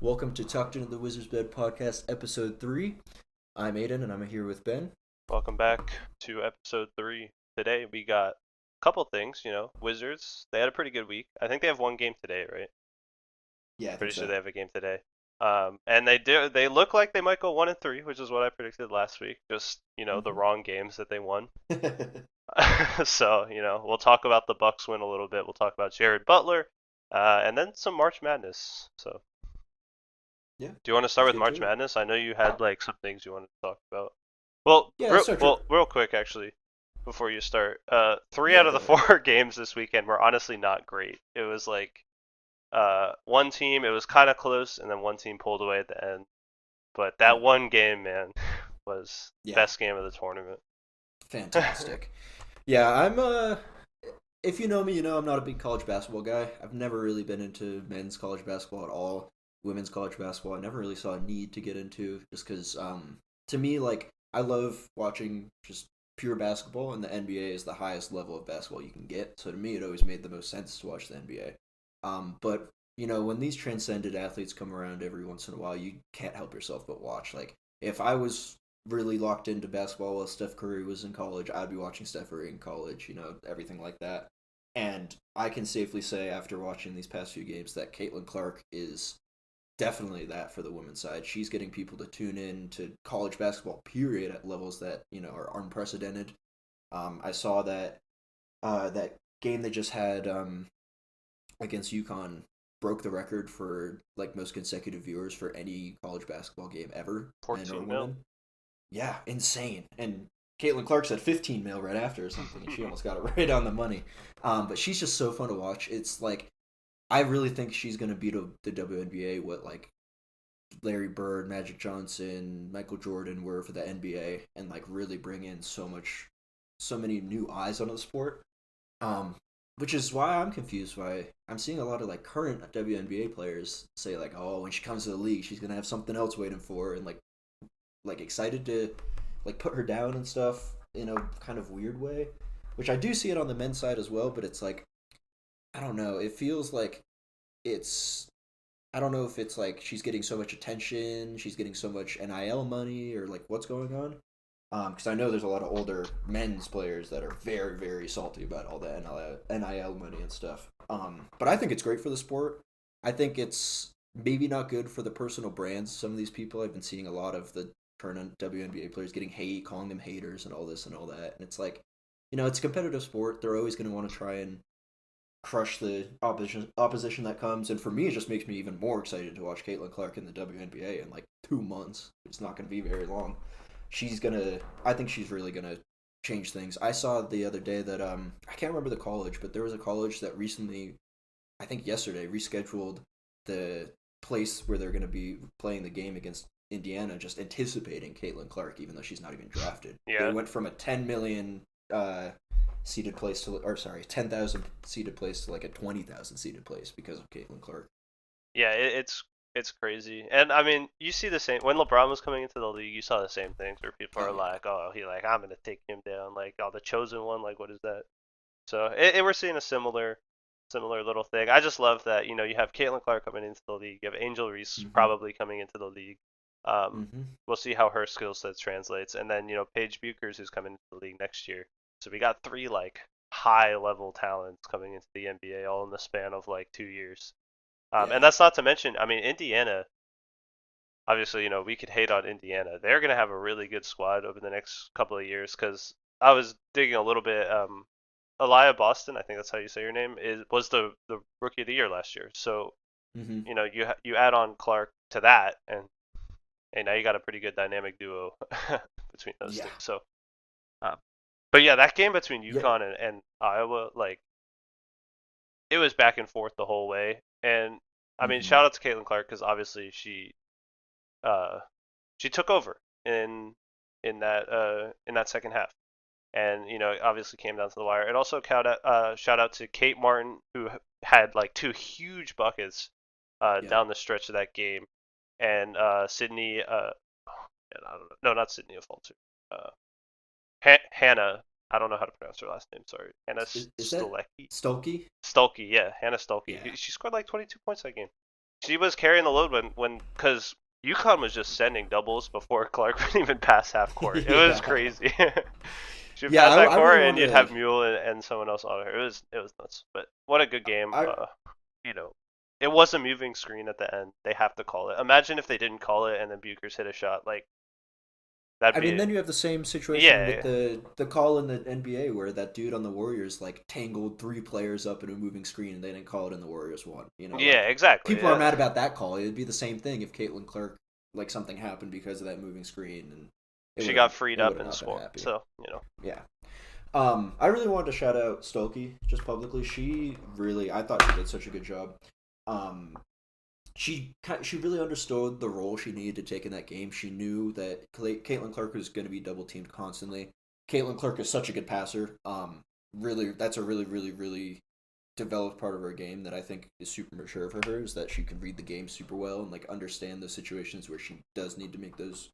Welcome to Tucked Into the Wizard's Bed podcast, episode 3. I'm Aidan, and I'm here with Ben. Welcome back to episode 3. Today we got a couple things, Wizards, they had a pretty good week. I think they have one game today, right? Yeah, I think Pretty sure so. they have a game today. And they look like they might go 1-3, which is what I predicted last week. Just, the hmm wrong games that they won. So, we'll talk about the Bucks win a little bit. We'll talk about Jared Butler, and then some March Madness. So, Yeah, do you want to start let's with get March to it. Madness? I know you had like some things you wanted to talk about. Well, Yeah, let's start. real quick actually, before you start, three Yeah, out of go the ahead. four games this weekend were honestly not great. It was like one team, it was kind of close, and then one team pulled away at the end. But that Yep. one game, man, was Yeah, best game of the tournament. fantastic. Yeah, if you know me, you know I'm not a big college basketball guy. I've never really been into men's college basketball at all. Women's college basketball, I never really saw a need to get into just because, to me, like, I love watching just pure basketball, and the NBA is the highest level of basketball you can get. So to me, it always made the most sense to watch the NBA. But, when these transcendent athletes come around every once in a while, you can't help yourself but watch. Like, if I was really locked into basketball while Steph Curry was in college, I'd be watching Steph Curry in college, everything like that. And I can safely say, after watching these past few games, that Caitlin Clark is definitely that for the women's side. She's getting people to tune in to college basketball, period, at levels that are unprecedented. I saw that game they just had against UConn broke the record for like most consecutive viewers for any college basketball game ever, men or 14 mil. women. Yeah, insane. And Caitlin Clark said 15 mil right after or something, and she almost got it right on the money. But she's just so fun to watch. It's like I really think she's gonna beat the WNBA what like Larry Bird, Magic Johnson, Michael Jordan were for the NBA, and like really bring in so many new eyes onto the sport. Um, which is why I'm confused. Why I'm seeing a lot of like current WNBA players say like, oh, when she comes to the league, she's gonna have something else waiting for her, and like excited to like put her down and stuff in a kind of weird way. Which I do see it on the men's side as well, but it's like I don't know. It feels like it's I don't know if it's like she's getting so much attention, she's getting so much NIL money, or like what's going on. Because I know there's a lot of older men's players that are very, very salty about all the NIL money and stuff. But I think it's great for the sport. I think it's maybe not good for the personal brands. Some of these people, I've been seeing a lot of the current WNBA players getting hate, calling them haters and all this and all that. And it's like, it's a competitive sport. They're always going to want to try and crush the opposition that comes. And for me, it just makes me even more excited to watch Caitlin Clark in the WNBA in like 2 months. It's not going to be very long. I think she's really gonna change things. I saw the other day that I can't remember the college, but there was a college that recently, I think yesterday, rescheduled the place where they're gonna be playing the game against Indiana, just anticipating Caitlin Clark, even though she's not even drafted. They Yeah, went from a 10 million seated place to, or sorry, 10,000 seated place to like a 20,000 seated place because of Caitlin Clark. yeah, it's crazy. And I mean, you see the same when LeBron was coming into the league. You saw the same things where people Oh are yeah. like, "Oh, I'm gonna take him down." Like, "Oh, the chosen one." Like, what is that? So we're seeing a similar little thing. I just love that you have Caitlin Clark coming into the league. You have Angel Reese Mm-hmm. probably coming into the league. Um, Mm-hmm. we'll see how her skill set translates, and then Paige Buchers who's coming into the league next year. So we got three like high level talents coming into the NBA all in the span of like 2 years. And Yeah. that's not to mention, I mean, Indiana. Obviously, we could hate on Indiana. They're gonna have a really good squad over the next couple of years because I was digging a little bit. Elia Boston, I think that's how you say your name, was the rookie of the year last year. So Mm-hmm. you add on Clark to that, and now you got a pretty good dynamic duo between those Yeah. two. So, uh, but yeah, that game between Yeah. UConn and Iowa, like it was back and forth the whole way. And I mean, Mm-hmm. shout out to Caitlin Clark because obviously uh, she took over in that second half, and obviously came down to the wire. It also shout out to Kate Martin who had like two huge buckets Yeah. down the stretch of that game, and Sydney I don't know, no, not Sydney Afalter, uh, Hannah. I don't know how to pronounce her last name. Sorry, Hannah Is that Stulecki. Stokey? Stuelke, yeah, Hannah Stuelke. Yeah. She scored like 22 points that game. she was carrying the load when because UConn was just sending doubles before Clark could even pass half court. It was Yeah. crazy. She'd Yeah, pass that I really court and want you'd to. have Mule and someone else on her. It was nuts. But what a good game. I You know, it was a moving screen at the end. They have to call it. Imagine if they didn't call it and then Buchers hit a shot. Like that'd I mean, be then you have the same situation with yeah the call in the NBA where that dude on the Warriors like tangled three players up in a moving screen and they didn't call it and the Warriors won. yeah Like exactly. people are mad about that call. It'd be the same thing if Caitlin Clark like something happened because of that moving screen and She got freed it would up have and not been scored. happy. So Yeah. I really wanted to shout out Stolke just publicly. I thought she did such a good job. Um, she really understood the role she needed to take in that game. She knew that Caitlin Clark was going to be double teamed constantly. Caitlin Clark is such a good passer. Really, that's a really, really, really developed part of her game that I think is super mature for her. Is that she can read the game super well and like understand the situations where she does need to make those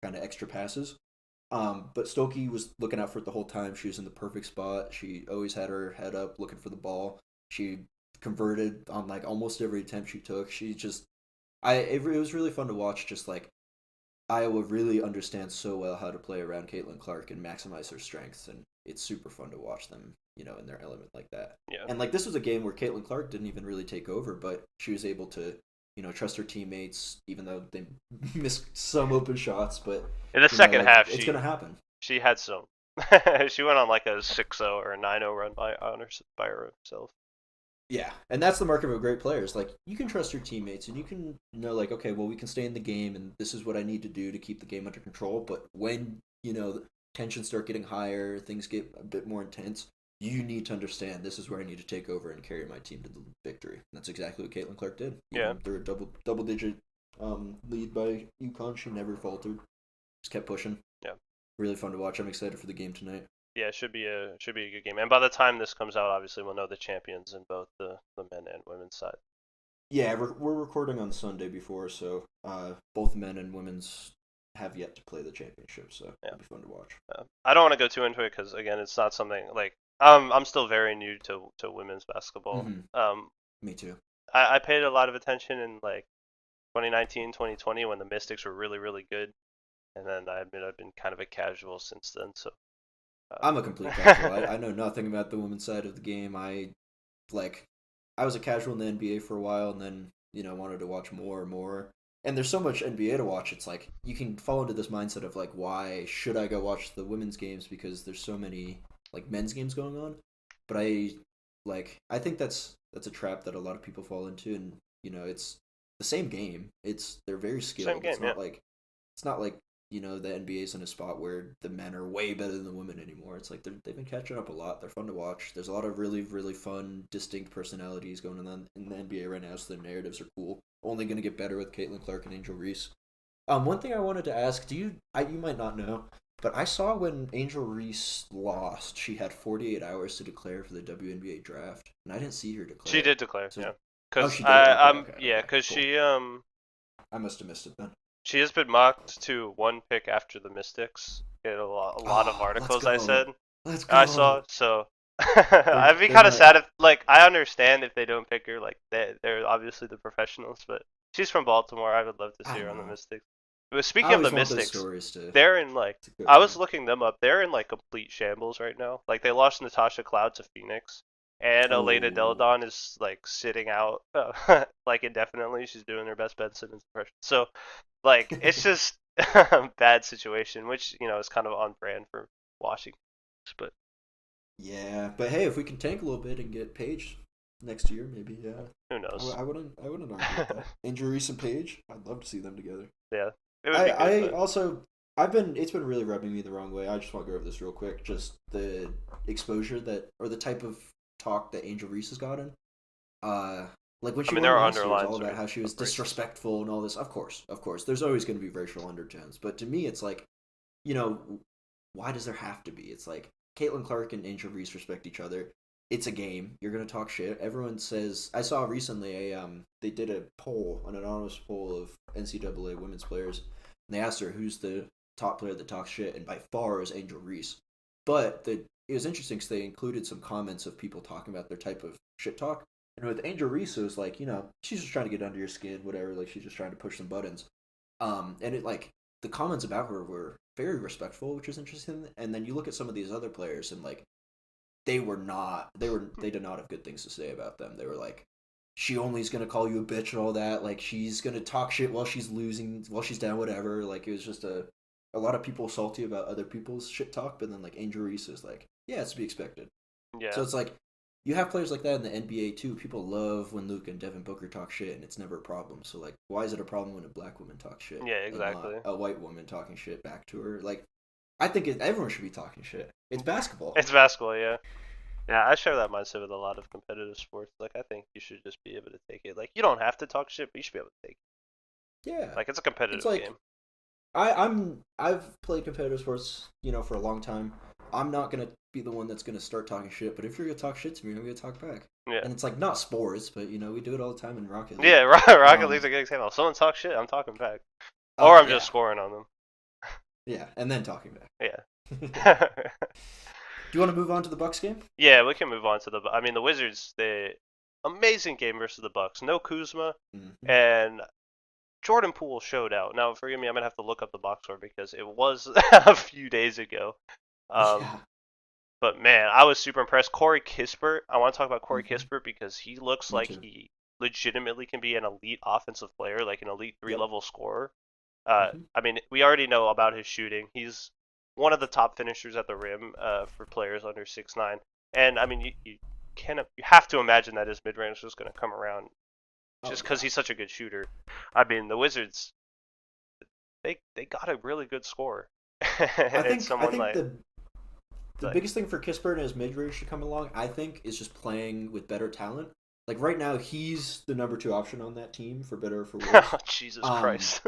kind of extra passes. But Stokey was looking out for it the whole time. She was in the perfect spot. She always had her head up, looking for the ball. She converted on like almost every attempt she took. It was really fun to watch. Just like Iowa really understands so well how to play around Caitlin Clark and maximize her strengths, and it's super fun to watch them, in their element like that. yeah. And like this was a game where Caitlin Clark didn't even really take over, but she was able to, trust her teammates, even though they missed some open shots. But In the second half, it's gonna happen. she had some. She went on like a 6-0 or a 9-0 run by herself. Yeah, and that's the mark of a great player. Is like you can trust your teammates, and you can know like, okay, well, we can stay in the game, and this is what I need to do to keep the game under control. But when tensions start getting higher, things get a bit more intense. You need to understand this is where I need to take over and carry my team to the victory. And that's exactly what Caitlin Clark did. Yeah. They're a double digit lead by UConn. She never faltered. Just kept pushing. Yeah. Really fun to watch. I'm excited for the game tonight. Yeah, it should be a good game. And by the time this comes out, obviously we'll know the champions in both the men and women's side. Yeah, we're recording on Sunday before, so both men and women's have yet to play the championship, so it'll be fun to watch. I don't want to go too into it because again, it's not something like I'm still very new to women's basketball. Mm-hmm. Me too. I paid a lot of attention in like 2019, 2020 when the Mystics were really really good, and then I've been kind of a casual since then. So I'm a complete casual. I know nothing about the women's side of the game. I was a casual in the NBA for a while, and then wanted to watch more and more. And there's so much NBA to watch. It's like you can fall into this mindset of like, why should I go watch the women's games because there's so many like men's games going on. But I think that's a trap that a lot of people fall into, and it's the same game. They're very skilled. Same game, it's not like the NBA's in a spot where the men are way better than the women anymore. It's like they've been catching up a lot. They're fun to watch. There's a lot of really, really fun, distinct personalities going on in the NBA right now, so the narratives are cool. Only going to get better with Caitlin Clark and Angel Reese. One thing I wanted to ask, you might not know, but I saw when Angel Reese lost, she had 48 hours to declare for the WNBA draft, and I didn't see her declare. She did declare, yeah. Cause she did. Okay. Because cool. she I must have missed it then. She has been mocked to one pick after the Mystics. In a lot of articles I said. Let's go. I saw, so I'd be kind of sad if, like, I understand if they don't pick her, like, they're obviously the professionals, but she's from Baltimore. I would love to see her on the Mystics. But speaking of the Mystics, they're in, like, I was looking them up. They're in, like, complete shambles right now. Like, they lost Natasha Cloud to Phoenix, and Elena Deladon is, like, sitting out, like, indefinitely. She's doing her best Ben Simmons impression. So, like, it's just a bad situation, which, is kind of on brand for Washington. But yeah, but hey, if we can tank a little bit and get Paige next year, maybe who knows? I wouldn't argue with that. Angel Reese and Paige, I'd love to see them together. Yeah, it would be good, it's been really rubbing me the wrong way. I just want to go over this real quick. Just the exposure or the type of talk that Angel Reese has gotten. Like when she won last year, it was all about how she was disrespectful and all this. Of course, there's always going to be racial undertones. But to me, it's like, why does there have to be? It's like Caitlin Clark and Angel Reese respect each other. It's a game. You're gonna talk shit. Everyone says. I saw recently they did an anonymous poll of NCAA women's players, and they asked her who's the top player that talks shit, and by far is Angel Reese. But it was interesting because they included some comments of people talking about their type of shit talk, And with Angel Reese, it was like, she's just trying to get under your skin, whatever. Like she's just trying to push some buttons. And it like the comments about her were very respectful, which was interesting. And then you look at some of these other players, and like they did not have good things to say about them. They were like, she only is gonna call you a bitch and all that. Like she's gonna talk shit while she's losing, while she's down, whatever. Like it was just a lot of people salty about other people's shit talk, but then like Angel Reese is like, yeah, it's to be expected. Yeah. So it's like you have players like that in the NBA too. People love when Luke and Devin Booker talk shit, and it's never a problem. So like, why is it a problem when a black woman talks shit? Yeah, And not exactly. a white woman talking shit back to her. Like, I think everyone should be talking shit. It's basketball. It's basketball, yeah. Yeah, I share that mindset with a lot of competitive sports. Like, I think you should just be able to take it. Like, you don't have to talk shit, but you should be able to take Yeah, it. Like, it's a it's competitive like game. I've played competitive sports, for a long time. I'm not gonna be the one that's gonna start talking shit, but if you're gonna talk shit to me, I'm gonna talk back. Yeah. And it's like not sports, but we do it all the time in Rocket League. Yeah, Rocket Um, League's a good example. If someone talks shit, I'm talking back. Or oh I'm just yeah, scoring on them. yeah, and then talking back. Yeah. Do you want to move on to the Bucks game? Yeah, we can move on to the Wizards, amazing game versus the Bucks. No Kuzma, Mm-hmm. and Jordan Poole showed out. Now, forgive me, I'm gonna have to look up the box score because it was a few days ago. Um, Yeah. but man, I was super impressed. Corey Kispert, I want to talk about Corey Mm-hmm. Kispert because he looks Me like too. he legitimately can be an elite offensive player, like an elite three Yep. level scorer. Mm-hmm. I mean, we already know about his shooting. He's one of the top finishers at the rim for players under 6'9". And I mean, you have to imagine that his mid range is going to come around Oh just because yeah. he's such a good shooter. I mean, the Wizards, they got a really good score. I And think I someone think like the like biggest thing for Kispert and his mid range to come along, I think, is just playing with better talent. Like right now, he's the number two option on that team for better or for worse. Jesus Um, Christ.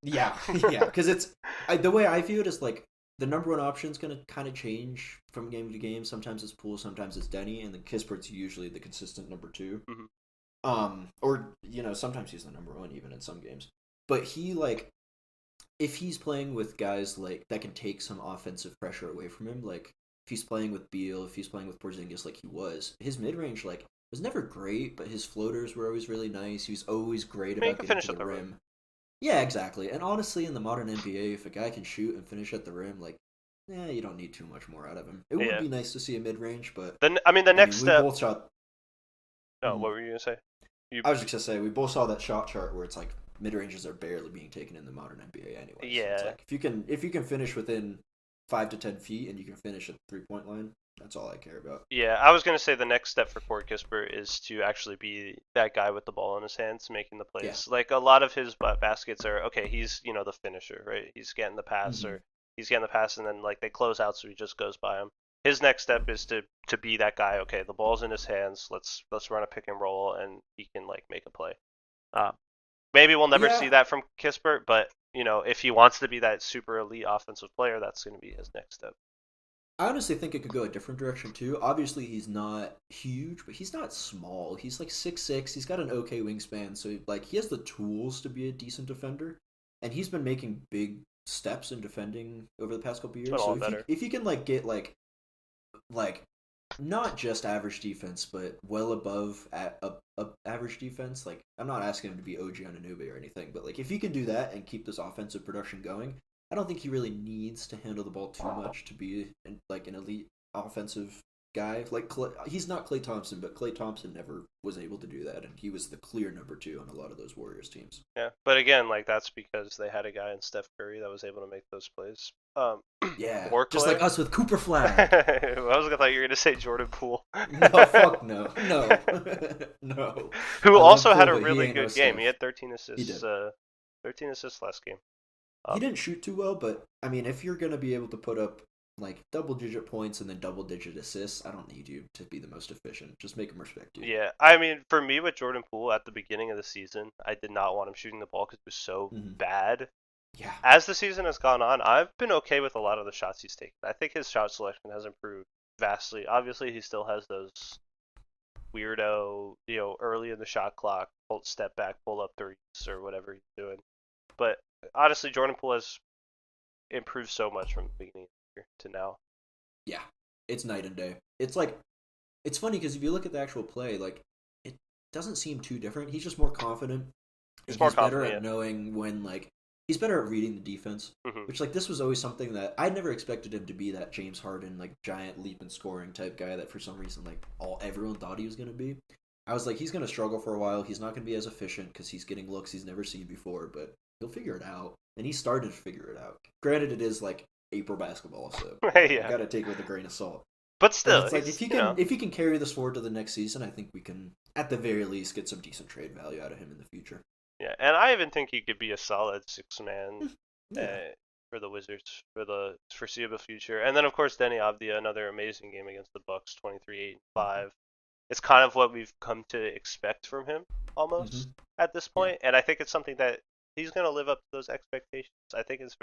yeah, yeah, because the way I view it is like the number one option is gonna kind of change from game to game. Sometimes it's Poole, sometimes it's Denny, and then Kispert's usually the consistent number two. Mhm. Or sometimes he's the number one even in some games. But he like if he's playing with guys like that can take some offensive pressure away from him, like if he's playing with Beal, if he's playing with Porzingis like he was, his mid range like was never great, but his floaters were always really nice. He was always great I mean, you about can getting finish to at the the rim. rim. Yeah, exactly. And honestly, in the modern NBA, if a guy can shoot and finish at the rim, like, you don't need too much more out of him. It would Yeah. be nice to see a mid range, but Then I mean, the I next mean, we step. both shot. Oh, Mhm. what were you gonna say? You. I was just gonna say we both saw that shot chart where it's like mid ranges are barely being taken in the modern NBA anyway. So it's Yeah. like if you can finish within 5 to 10 feet and you can finish at the 3 point line, that's all I care about. Yeah, I was gonna say the next step for Corey Kispert is to actually be that guy with the ball in his hands, making the Yeah. plays. Like a lot of his baskets are okay. He's the finisher, right? He's getting the pass, Mm-hmm. or he's getting the pass, and then like they close out, so he just goes by him. His next step is to be that guy. Okay, the ball's in his hands. Let's run a pick and roll, and he can like make a play. Uh, Maybe we'll never see Yeah, that from Kispert, but if he wants to be that super elite offensive player, that's gonna be his next step. I honestly think it could go a different direction too. Obviously, he's not huge, but he's not small. He's like 6'6". He's got an okay wingspan, so like he has the tools to be a decent defender, and he's been making big steps in defending over the past couple It's been years. a So lot if he better. if he can like get like not just average defense, but well above average defense. Like I'm not asking him to be OG Anunoby or anything, but like if he can do that and keep this offensive production going, I don't think he really needs to handle the ball too much to be like an elite offensive guy. Like he's not Klay Thompson, but Klay Thompson never was able to do that, and he was the clear number two on a lot of those Warriors teams. Yeah, but again, like that's because they had a guy in Steph Curry that was able to make those plays. Yeah, More just like Clay. us with Cooper Flag. I was gonna thought you were gonna say Jordan Poole, No, fuck no, no, no. who I love also had Poole, a but he really ain't no good game. He Steph. had 13 He assists. did. 13 assists last game. He Um, didn't shoot too well, but I mean, if you're gonna be able to put up like double digit points and then double digit assists, I don't need you to be the most efficient. Just make him respect you. yeah, I mean, for me with Jordan Poole at the beginning of the season, I did not want him shooting the ball because it was so Mm-hmm. bad. Yeah, As the season has gone on, I've been okay with a lot of the shots he's taken. I think his shot selection has improved vastly. Obviously, he still has those weirdo, early in the shot clock, step back, pull up threes or whatever he's doing. But honestly, Jordan Poole has improved so much from the beginning of the year to now. yeah, it's night and day. It's like it's funny because if you look at the actual play, like doesn't seem too different. He's just more confident, He's and more he's better confident. at knowing when he's better at reading the defense. Yeah. Which this was always something that I never expected him to be, that James Harden giant leap and scoring type guy that for some reason everyone thought he was gonna be. I was like, he's gonna struggle for a while. He's not gonna be as efficient because he's getting looks he's never seen before, but he'll figure it out. And he started to figure it out. Granted, it is April basketball, so you Yeah. gotta take it with a grain of salt. But But still, it's he's if he can carry this forward to the next season, I think we can at the very least get some decent trade value out of him in the future. yeah, and I even think he could be a solid 6-man Yeah. for the Wizards for the foreseeable future. And then of course Denny Avdia, another amazing game against the Bucks, 23-8-5. It's kind of what we've come to expect from him almost at this Yeah. point, and I think it's something that he's going to live up to those expectations. I think it's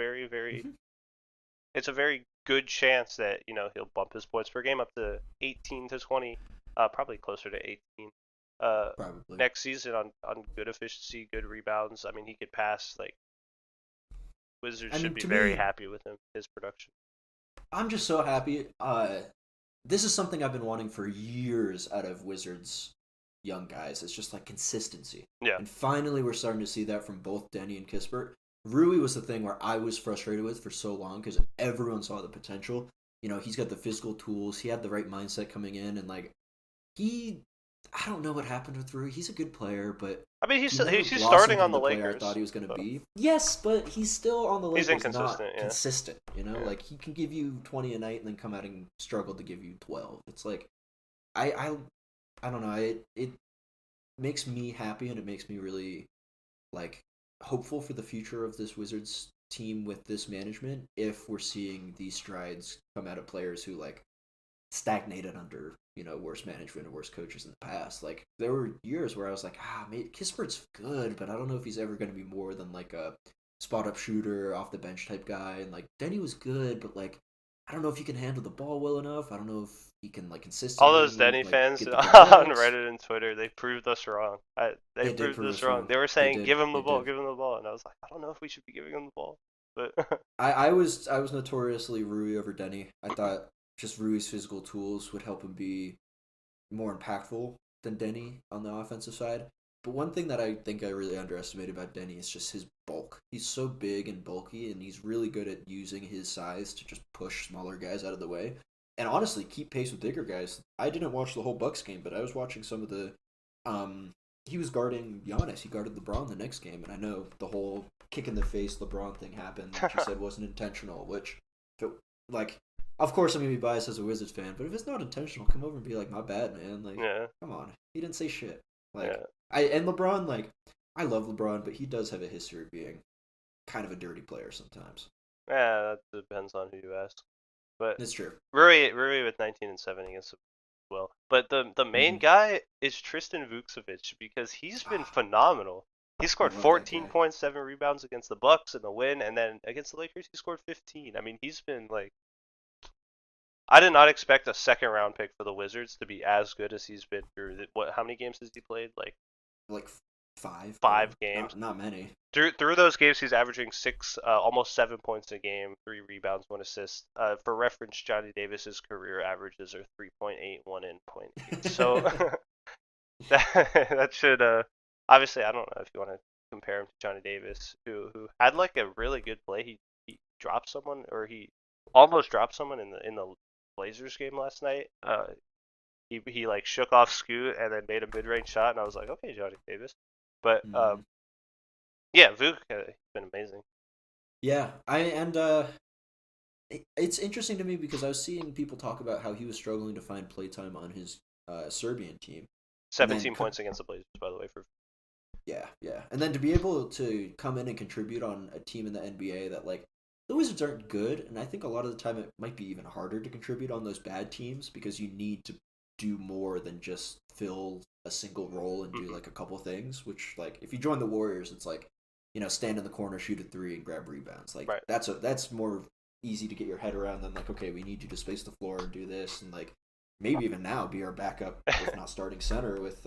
it's a very good chance that he'll bump his points per game up to 18 to 20, probably closer to 18. Probably. Next season on good efficiency, good rebounds. I mean, he could pass. Wizards should be very happy with him, his production. I'm just so happy. This is something I've been wanting for years out of Wizards young guys. It's just consistency. Yeah. And finally, we're starting to see that from both Denny and Kispert. Rui was the thing where I was frustrated with for so long because everyone saw the potential. He's got the physical tools. He had the right mindset coming in, and I don't know what happened with Rui. He's a good player, but I mean, he's starting on the Lakers. I thought he was going to be. Yes, but he's still on the Lakers. He's inconsistent. Not consistent. He can give you 20 a night and then come out and struggle to give you 12. It's I don't know. It makes me happy, and it makes me really hopeful for the future of this Wizards team with this management. If we're seeing these strides come out of players who stagnated under worse management and worse coaches in the past. There were years where I was Kispert's good, but I don't know if he's ever going to be more than a spot up shooter, off the bench type guy. And Denny was good, but I don't know if he can handle the ball well enough. I don't know if he can consistently. All those Denny fans on Reddit and Twitter, they proved us wrong. They proved us wrong. They were saying, "Give him the ball, give him the ball," and I was like, "I don't know if we should be giving him the ball." But I was notoriously Rui over Denny. I thought just Rui's physical tools would help him be more impactful than Denny on the offensive side. But one thing that I think I really underestimated about Denny is just his bulk. He's so big and bulky, and he's really good at using his size to just push smaller guys out of the way. And honestly, keep pace with bigger guys. I didn't watch the whole Bucks game, but I was watching some of the... he was guarding Giannis. He guarded LeBron the next game, and I know the whole kick-in-the-face LeBron thing happened, which he said wasn't intentional, which... Of course, I'm going to be biased as a Wizards fan, but if it's not intentional, come over and be my bad, man. Come on. He didn't say shit. And LeBron, I love LeBron, but he does have a history of being kind of a dirty player sometimes. Yeah, that depends on who you ask. But it's true. Rui with 19 and 7 against as well. But the main guy is Tristan Vukcevic because he's been phenomenal. He scored 14.7 rebounds against the Bucks in the win, and then against the Lakers he scored 15. I mean, he's been I did not expect a second round pick for the Wizards to be as good as he's been through. How many games has he played? Five. 5 games. Not many. Through those games, he's averaging almost 7 points a game, 3 rebounds, 1 assist. For reference, Johnny Davis's career averages are 3.8, 1 and 0.8. So that should obviously, I don't know if you want to compare him to Johnny Davis, who had a really good play. He dropped someone, or he almost dropped someone in the Blazers game last night. He shook off Scoot and then made a mid-range shot, and I was like, okay, Johnny Davis. But yeah, Vuk has been amazing. Yeah, it's interesting to me because I was seeing people talk about how he was struggling to find playtime on his Serbian team. 17 points against the Blazers, by the way. Yeah, and then to be able to come in and contribute on a team in the NBA that the Wizards aren't good, and I think a lot of the time it might be even harder to contribute on those bad teams because you need to do more than just fill a single role and do a couple things, which if you join the Warriors, it's stand in the corner, shoot a 3 and grab rebounds. Right. That's more easy to get your head around than okay, we need you to space the floor and do this, and maybe even now be our backup if not starting center with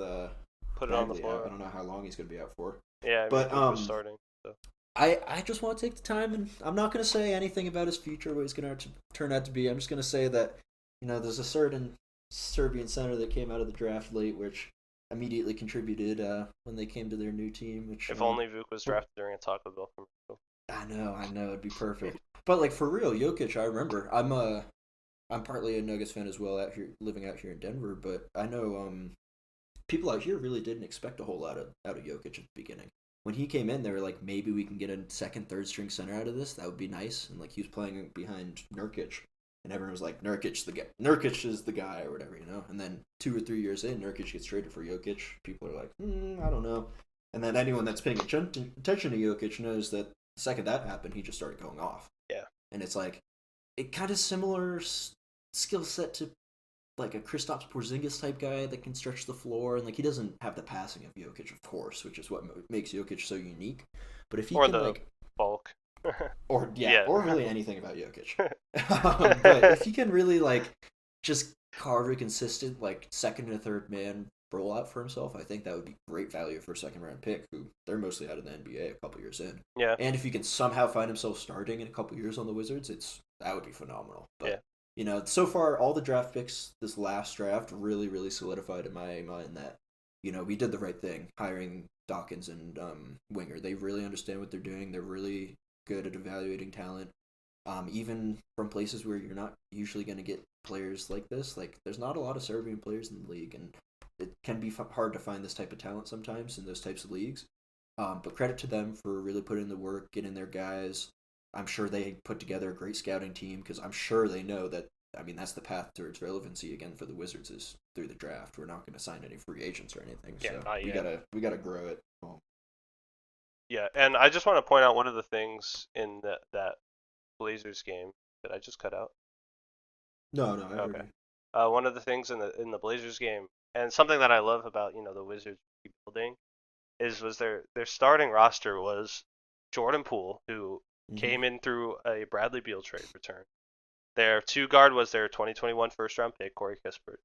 put it on the floor. I don't know how long he's going to be out for. Yeah, but starting. So. I just want to take the time, and I'm not going to say anything about his future, what he's going to turn out to be. I'm just going to say that there's a certain Serbian center that came out of the draft late, which immediately contributed when they came to their new team. Which If only Vuk was drafted during a Taco Bell commercial. I know, it'd be perfect. But like for real, Jokic, I remember. I'm partly a Nuggets fan as well out here, living out here in Denver. But I know people out here really didn't expect a whole lot out of Jokic at the beginning. When he came in, they were like, maybe we can get a second, third string center out of this. That would be nice. And like he was playing behind Nurkic, and everyone was like, Nurkic the guy. Nurkic is the guy, or whatever, you know. And then 2 or 3 years in, Nurkic gets traded for Jokic. People are like, I don't know. And then anyone that's paying attention to Jokic knows that the second that happened, he just started going off. Yeah. And it's like, it kind of similar skill set to like a Kristaps Porzingis type guy that can stretch the floor, and like he doesn't have the passing of Jokic, of course, which is what makes Jokic so unique. But if he or can the like, bulk. or Yeah. or really anything about Jokic, but if he can really like just carve a consistent like second and third man rollout for himself, I think that would be great value for a second round pick. Who they're mostly out of the NBA a couple years in. Yeah. And if he can somehow find himself starting in a couple years on the Wizards, that would be phenomenal. But Yeah. you know, so far all the draft picks this last draft really, really solidified in my mind that, you know, we did the right thing hiring Dawkins and Winger. They really understand what they're doing. They're really good at evaluating talent. Even from places where you're not usually going to get players like this. Like, there's not a lot of Serbian players in the league, and it can be hard to find this type of talent sometimes in those types of leagues. But credit to them for really putting in the work, getting their guys. I'm sure they put together a great scouting team because I'm sure they know that. I mean, that's the path towards relevancy again for the Wizards is through the draft. We're not going to sign any free agents or anything. Yeah, So we gotta grow it. Yeah, and I just want to point out one of the things in that Blazers game that I just cut out. No, I heard Okay. you. One of the things in the Blazers game, and something that I love about the Wizards rebuilding was their starting roster was Jordan Poole, who came in through a Bradley Beal trade return. Their two guard was their 2021 first round pick, Corey Kispert.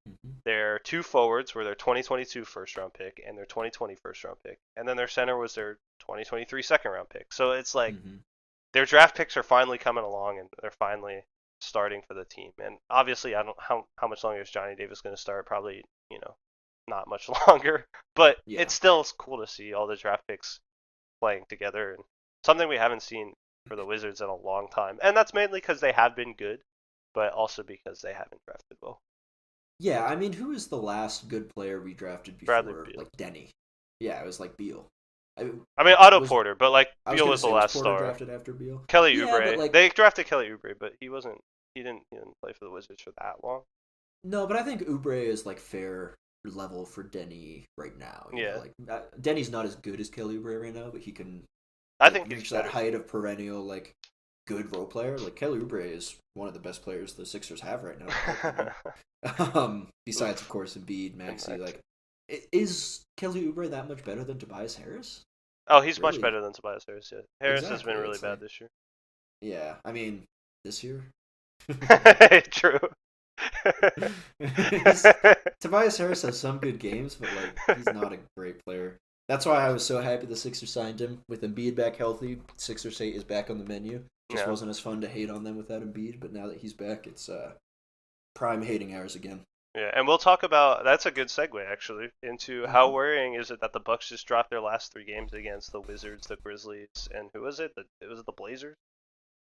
Their two forwards were their 2022 first round pick and their 2020 first round pick. And then their center was their 2023 second round pick. So it's like their draft picks are finally coming along and they're finally starting for the team. And obviously, I don't how much longer is Johnny Davis going to start? Probably, not much longer. But it's still cool to see all the draft picks playing together and something we haven't seen for the Wizards in a long time. And that's mainly because they have been good, but also because they haven't drafted well. Yeah, I mean, who was the last good player we drafted before? Bradley Beal. Like Denny. Yeah, it was like Beal. I mean Otto Porter, but like Beal was the last Porter star. Drafted after Beal. Kelly Yeah, Oubre. but like They drafted Kelly Oubre, but he didn't play for the Wizards for that long. no, but I think Oubre is like fair level for Denny right now. You know, like Denny's not as good as Kelly Oubre right now, but he can. I think reach that height of perennial like good role player. Like Kelly Oubre is one of the best players the Sixers have right now. Besides, of course, Embiid, Maxey. Like, is Kelly Oubre that much better than Tobias Harris? Oh, he's much better than Tobias Harris. Yeah, Harris has been really bad this year. Yeah, I mean, this year. True. Tobias Harris has some good games, but like he's not a great player. That's why I was so happy the Sixers signed him. With Embiid back healthy, Sixers hate is back on the menu. Just wasn't as fun to hate on them without Embiid, but now that he's back, it's prime hating hours again. Yeah, and we'll talk about that's a good segue actually into how worrying is it that the Bucks just dropped their last 3 games against the Wizards, the Grizzlies, and who was it? It was the Blazers.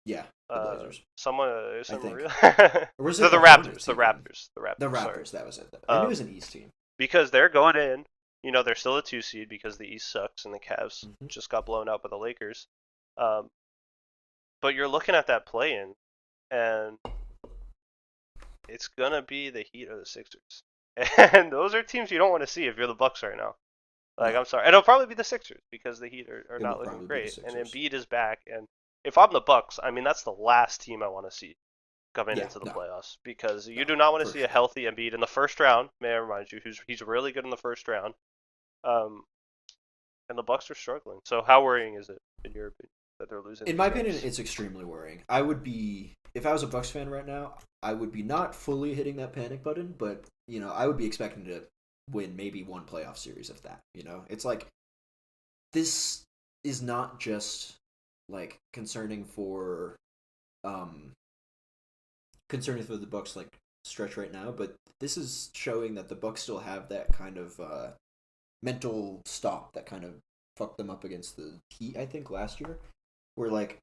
Yeah, the Blazers. Someone real. Or was it the Raptors? The Raptors. The Raptors. Sorry. That was it. I knew it was an East team because they're going in. They're still a 2 seed because the East sucks and the Cavs just got blown out by the Lakers. But you're looking at that play-in, and it's gonna be the Heat or the Sixers, and those are teams you don't want to see if you're the Bucks right now. Like, I'm sorry, and it'll probably be the Sixers because the Heat are not looking great, and Embiid is back. And if I'm the Bucks, I mean that's the last team I want to see coming into the playoffs because you do not want to see a healthy Embiid in the first round. May I remind you, he's really good in the first round. And the Bucks are struggling. So how worrying is it in your opinion that they're losing? In my opinion, it's extremely worrying. I would be, if I was a Bucks fan right now, I would be not fully hitting that panic button, but I would be expecting to win maybe one playoff series if that. It's like this is not just like concerning for the Bucks like stretch right now, but this is showing that the Bucks still have that kind of mental stop that kind of fucked them up against the Heat, I think, last year. Where, like,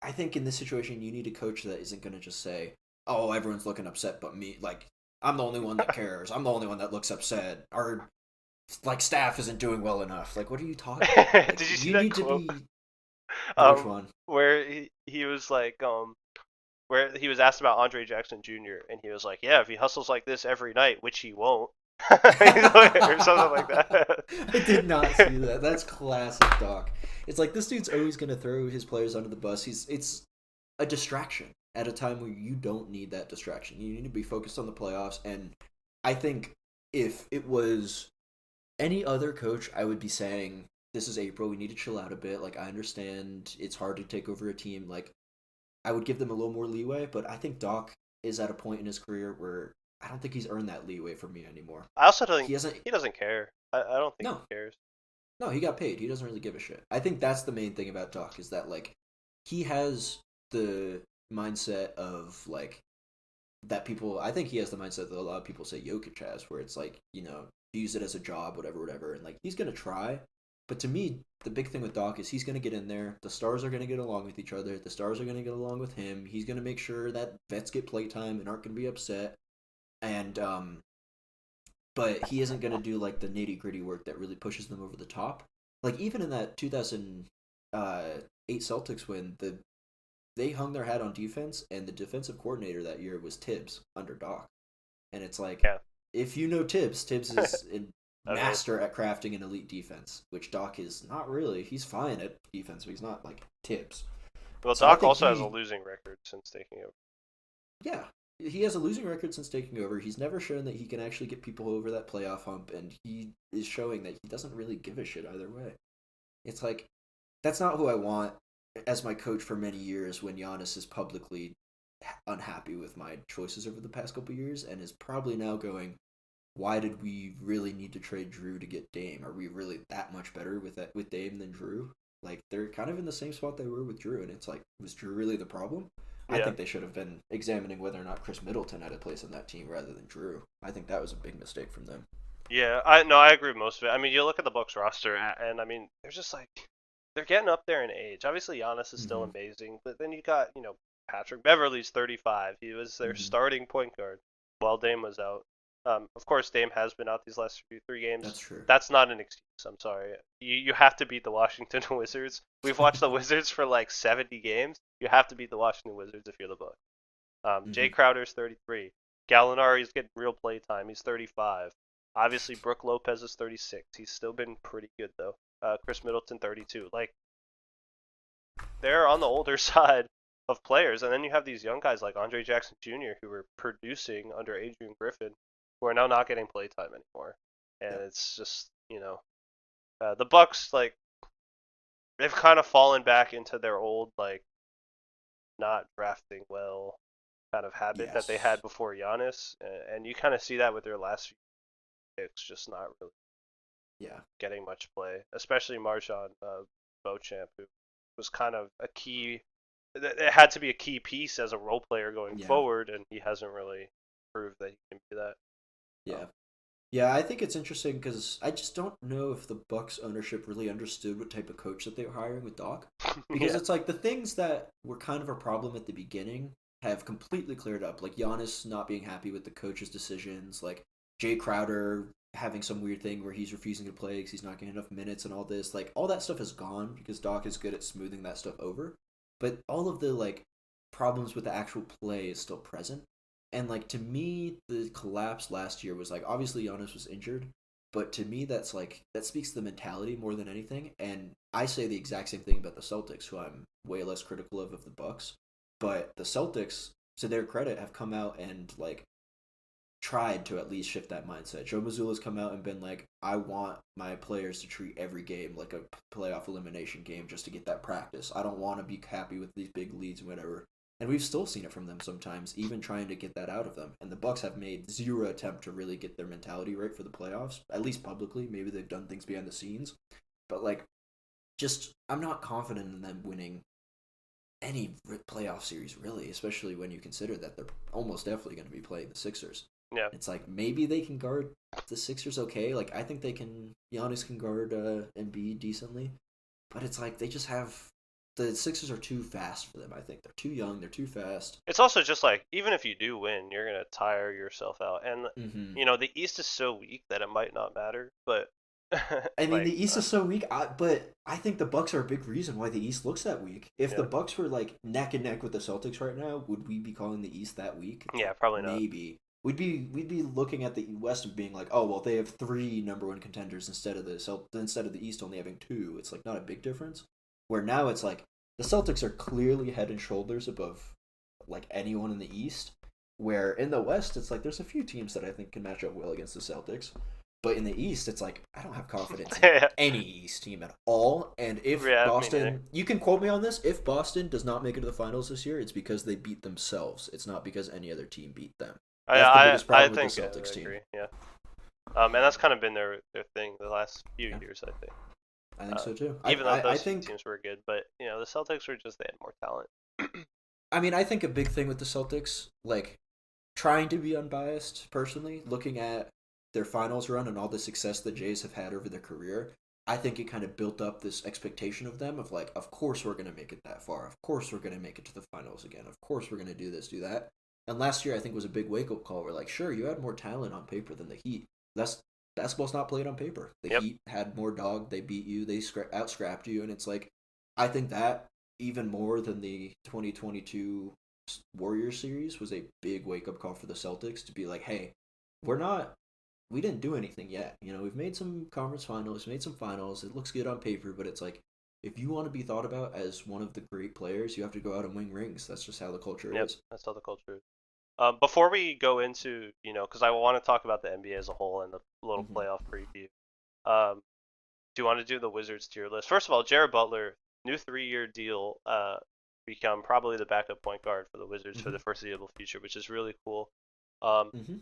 I think in this situation, you need a coach that isn't going to just say, oh, everyone's looking upset but me. Like, I'm the only one that cares. I'm the only one that looks upset. Our, like, staff isn't doing well enough. Like, what are you talking about? Like, Did you see you that need to quote? be. Which one? Where he was like, where he was asked about Andre Jackson Jr. and he was like, yeah, if he hustles like this every night, which he won't, or something like that. I did not see that. That's classic Doc. It's like this dude's always going to throw his players under the bus. It's a distraction at a time where you don't need that distraction. You need to be focused on the playoffs. And I think if it was any other coach, I would be saying, this is April. We need to chill out a bit. Like, I understand it's hard to take over a team. Like, I would give them a little more leeway. But I think Doc is at a point in his career where I don't think he's earned that leeway from me anymore. I also don't think He hasn't. he doesn't care. I don't think No, he cares. no, he got paid. He doesn't really give a shit. I think that's the main thing about Doc is that like he has the mindset of like that people. I think he has the mindset that a lot of people say Jokic has, where it's like use it as a job, whatever, whatever, and like he's gonna try. But to me, the big thing with Doc is he's gonna get in there. The stars are gonna get along with each other. The stars are gonna get along with him. He's gonna make sure that vets get playtime and aren't gonna be upset. And but he isn't going to do like the nitty gritty work that really pushes them over the top. Like even in that 2008 Celtics win, they hung their hat on defense, and the defensive coordinator that year was Tibbs under Doc. And it's like, Yeah. if you know Tibbs, Tibbs is a I mean, master at crafting an elite defense, which Doc is not really. He's fine at defense, but he's not like Tibbs. well, So I Doc think also has a losing record since taking over. yeah, he has a losing record since taking over. He's never shown that he can actually get people over that playoff hump, and he is showing that he doesn't really give a shit either way. It's like, that's not who I want as my coach for many years when Giannis is publicly unhappy with my choices over the past couple years and is probably now going, why did we really need to trade Drew to get Dame? Are we really that much better with Dame than Drew? Like, they're kind of in the same spot they were with Drew, and it's like, was Drew really the problem? I Yeah. think they should have been examining whether or not Chris Middleton had a place on that team rather than Drew. I think that was a big mistake from them. Yeah, I agree with most of it. I mean, you look at the Bucks roster, and I mean, they're just like they're getting up there in age. Obviously, Giannis is still Mm-hmm. amazing, but then you got Patrick Beverly's 35. He was their Mm-hmm. starting point guard while Dame was out. Of course, Dame has been out these last three games. That's true. That's not an excuse. I'm sorry. You have to beat the Washington Wizards. We've watched the Wizards for like 70 games. You have to beat the Washington Wizards if you're the Bucks. Jay Mm-hmm. Crowder's 33. Gallinari's getting real play time. He's 35. Obviously, Brooke Lopez is 36. He's still been pretty good though. Chris Middleton 32. Like they're on the older side of players, and then you have these young guys like Andre Jackson Jr. who were producing under Adrian Griffin, who are now not getting play time anymore. And Yep. it's just the Bucks like they've kind of fallen back into their old like not drafting well kind of habit that they Yes. had before Giannis, and you kind of see that with their last few picks, just not really Yeah. getting much play, especially Marjan Beauchamp, who was kind of a key. It had to be a key piece as a role player going Yeah. forward, and he hasn't really proved that he can be that. Yeah. Yeah, I think it's interesting because I just don't know if the Bucks ownership really understood what type of coach that they were hiring with Doc. Because Yeah, it's like the things that were kind of a problem at the beginning have completely cleared up. Like Giannis not being happy with the coach's decisions, like Jay Crowder having some weird thing where he's refusing to play because he's not getting enough minutes and all this. Like all that stuff is gone because Doc is good at smoothing that stuff over. But all of the like problems with the actual play is still present. And like to me, the collapse last year was like obviously Giannis was injured, but to me that's like that speaks to the mentality more than anything. And I say the exact same thing about the Celtics, who I'm way less critical of the Bucks. But the Celtics, to their credit, have come out and like tried to at least shift that mindset. Joe Mazzulla's come out and been like, I want my players to treat every game like a playoff elimination game just to get that practice. I don't want to be happy with these big leads and whatever. And we've still seen it from them sometimes, even trying to get that out of them. And the Bucks have made zero attempt to really get their mentality right for the playoffs, at least publicly. Maybe they've done things behind the scenes, but like, just I'm not confident in them winning any playoff series really, especially when you consider that they're almost definitely going to be playing the Sixers. Yeah. It's like maybe they can guard the Sixers okay. Like I think they can. Giannis can guard Embiid decently, but it's like they just have the Sixers are too fast for them. I think they're too young. They're too fast. It's also just like even if you do win, you're gonna tire yourself out, and Mm-hmm. the East is so weak that it might not matter. But I mean, like, the East is so weak, but I think the Bucks are a big reason why the East looks that weak. If the yeah, Bucks were like neck and neck with the Celtics right now, would we be calling the East that weak? yeah, probably not. Maybe. We'd be looking at the West and being like, oh well, they have three number one contenders instead of the East only having two. It's like not a big difference. Where now it's like the Celtics are clearly head and shoulders above like anyone in the East. Where in the West, it's like there's a few teams that I think can match up well against the Celtics. But in the East, it's like I don't have confidence in Yeah, any East team at all. And if me neither. Boston, you can quote me on this, if Boston does not make it to the finals this year, it's because they beat themselves. It's not because any other team beat them. That's the biggest I problem think with the Celtics I team. agree. Yeah. And that's kind of been their thing the last few Yeah, years, I think. I think so too. Even though I those think teams were good, but the Celtics were just they had more talent. I mean I think a big thing with the Celtics, like trying to be unbiased personally, looking at their finals run and all the success the Jays have had over their career, I think it kind of built up this expectation of them of like, of course we're gonna make it that far. Of course we're gonna make it to the finals again. Of course we're gonna do this, do that. And last year I think was a big wake up call. We're like, sure, you had more talent on paper than the Heat. That's basketball's not played on paper. The Yep. Heat had more dog. They beat you. They out scrapped you, and it's like, I think that even more than the 2022 Warriors series was a big wake up call for the Celtics to be like, hey, we're not we didn't do anything yet. We've made some conference finals, made some finals. It looks good on paper, but it's like if you want to be thought about as one of the great players, you have to go out and win rings. That's just how the culture Yep, is. that's how the culture is. Before we go into, because I want to talk about the NBA as a whole and the little Mm-hmm. playoff preview. Um, do you want to do the Wizards tier list? First of all, Jared Butler, new 3-year deal, become probably the backup point guard for the Wizards for Mm-hmm. the foreseeable future, which is really cool. Um, Mm-hmm.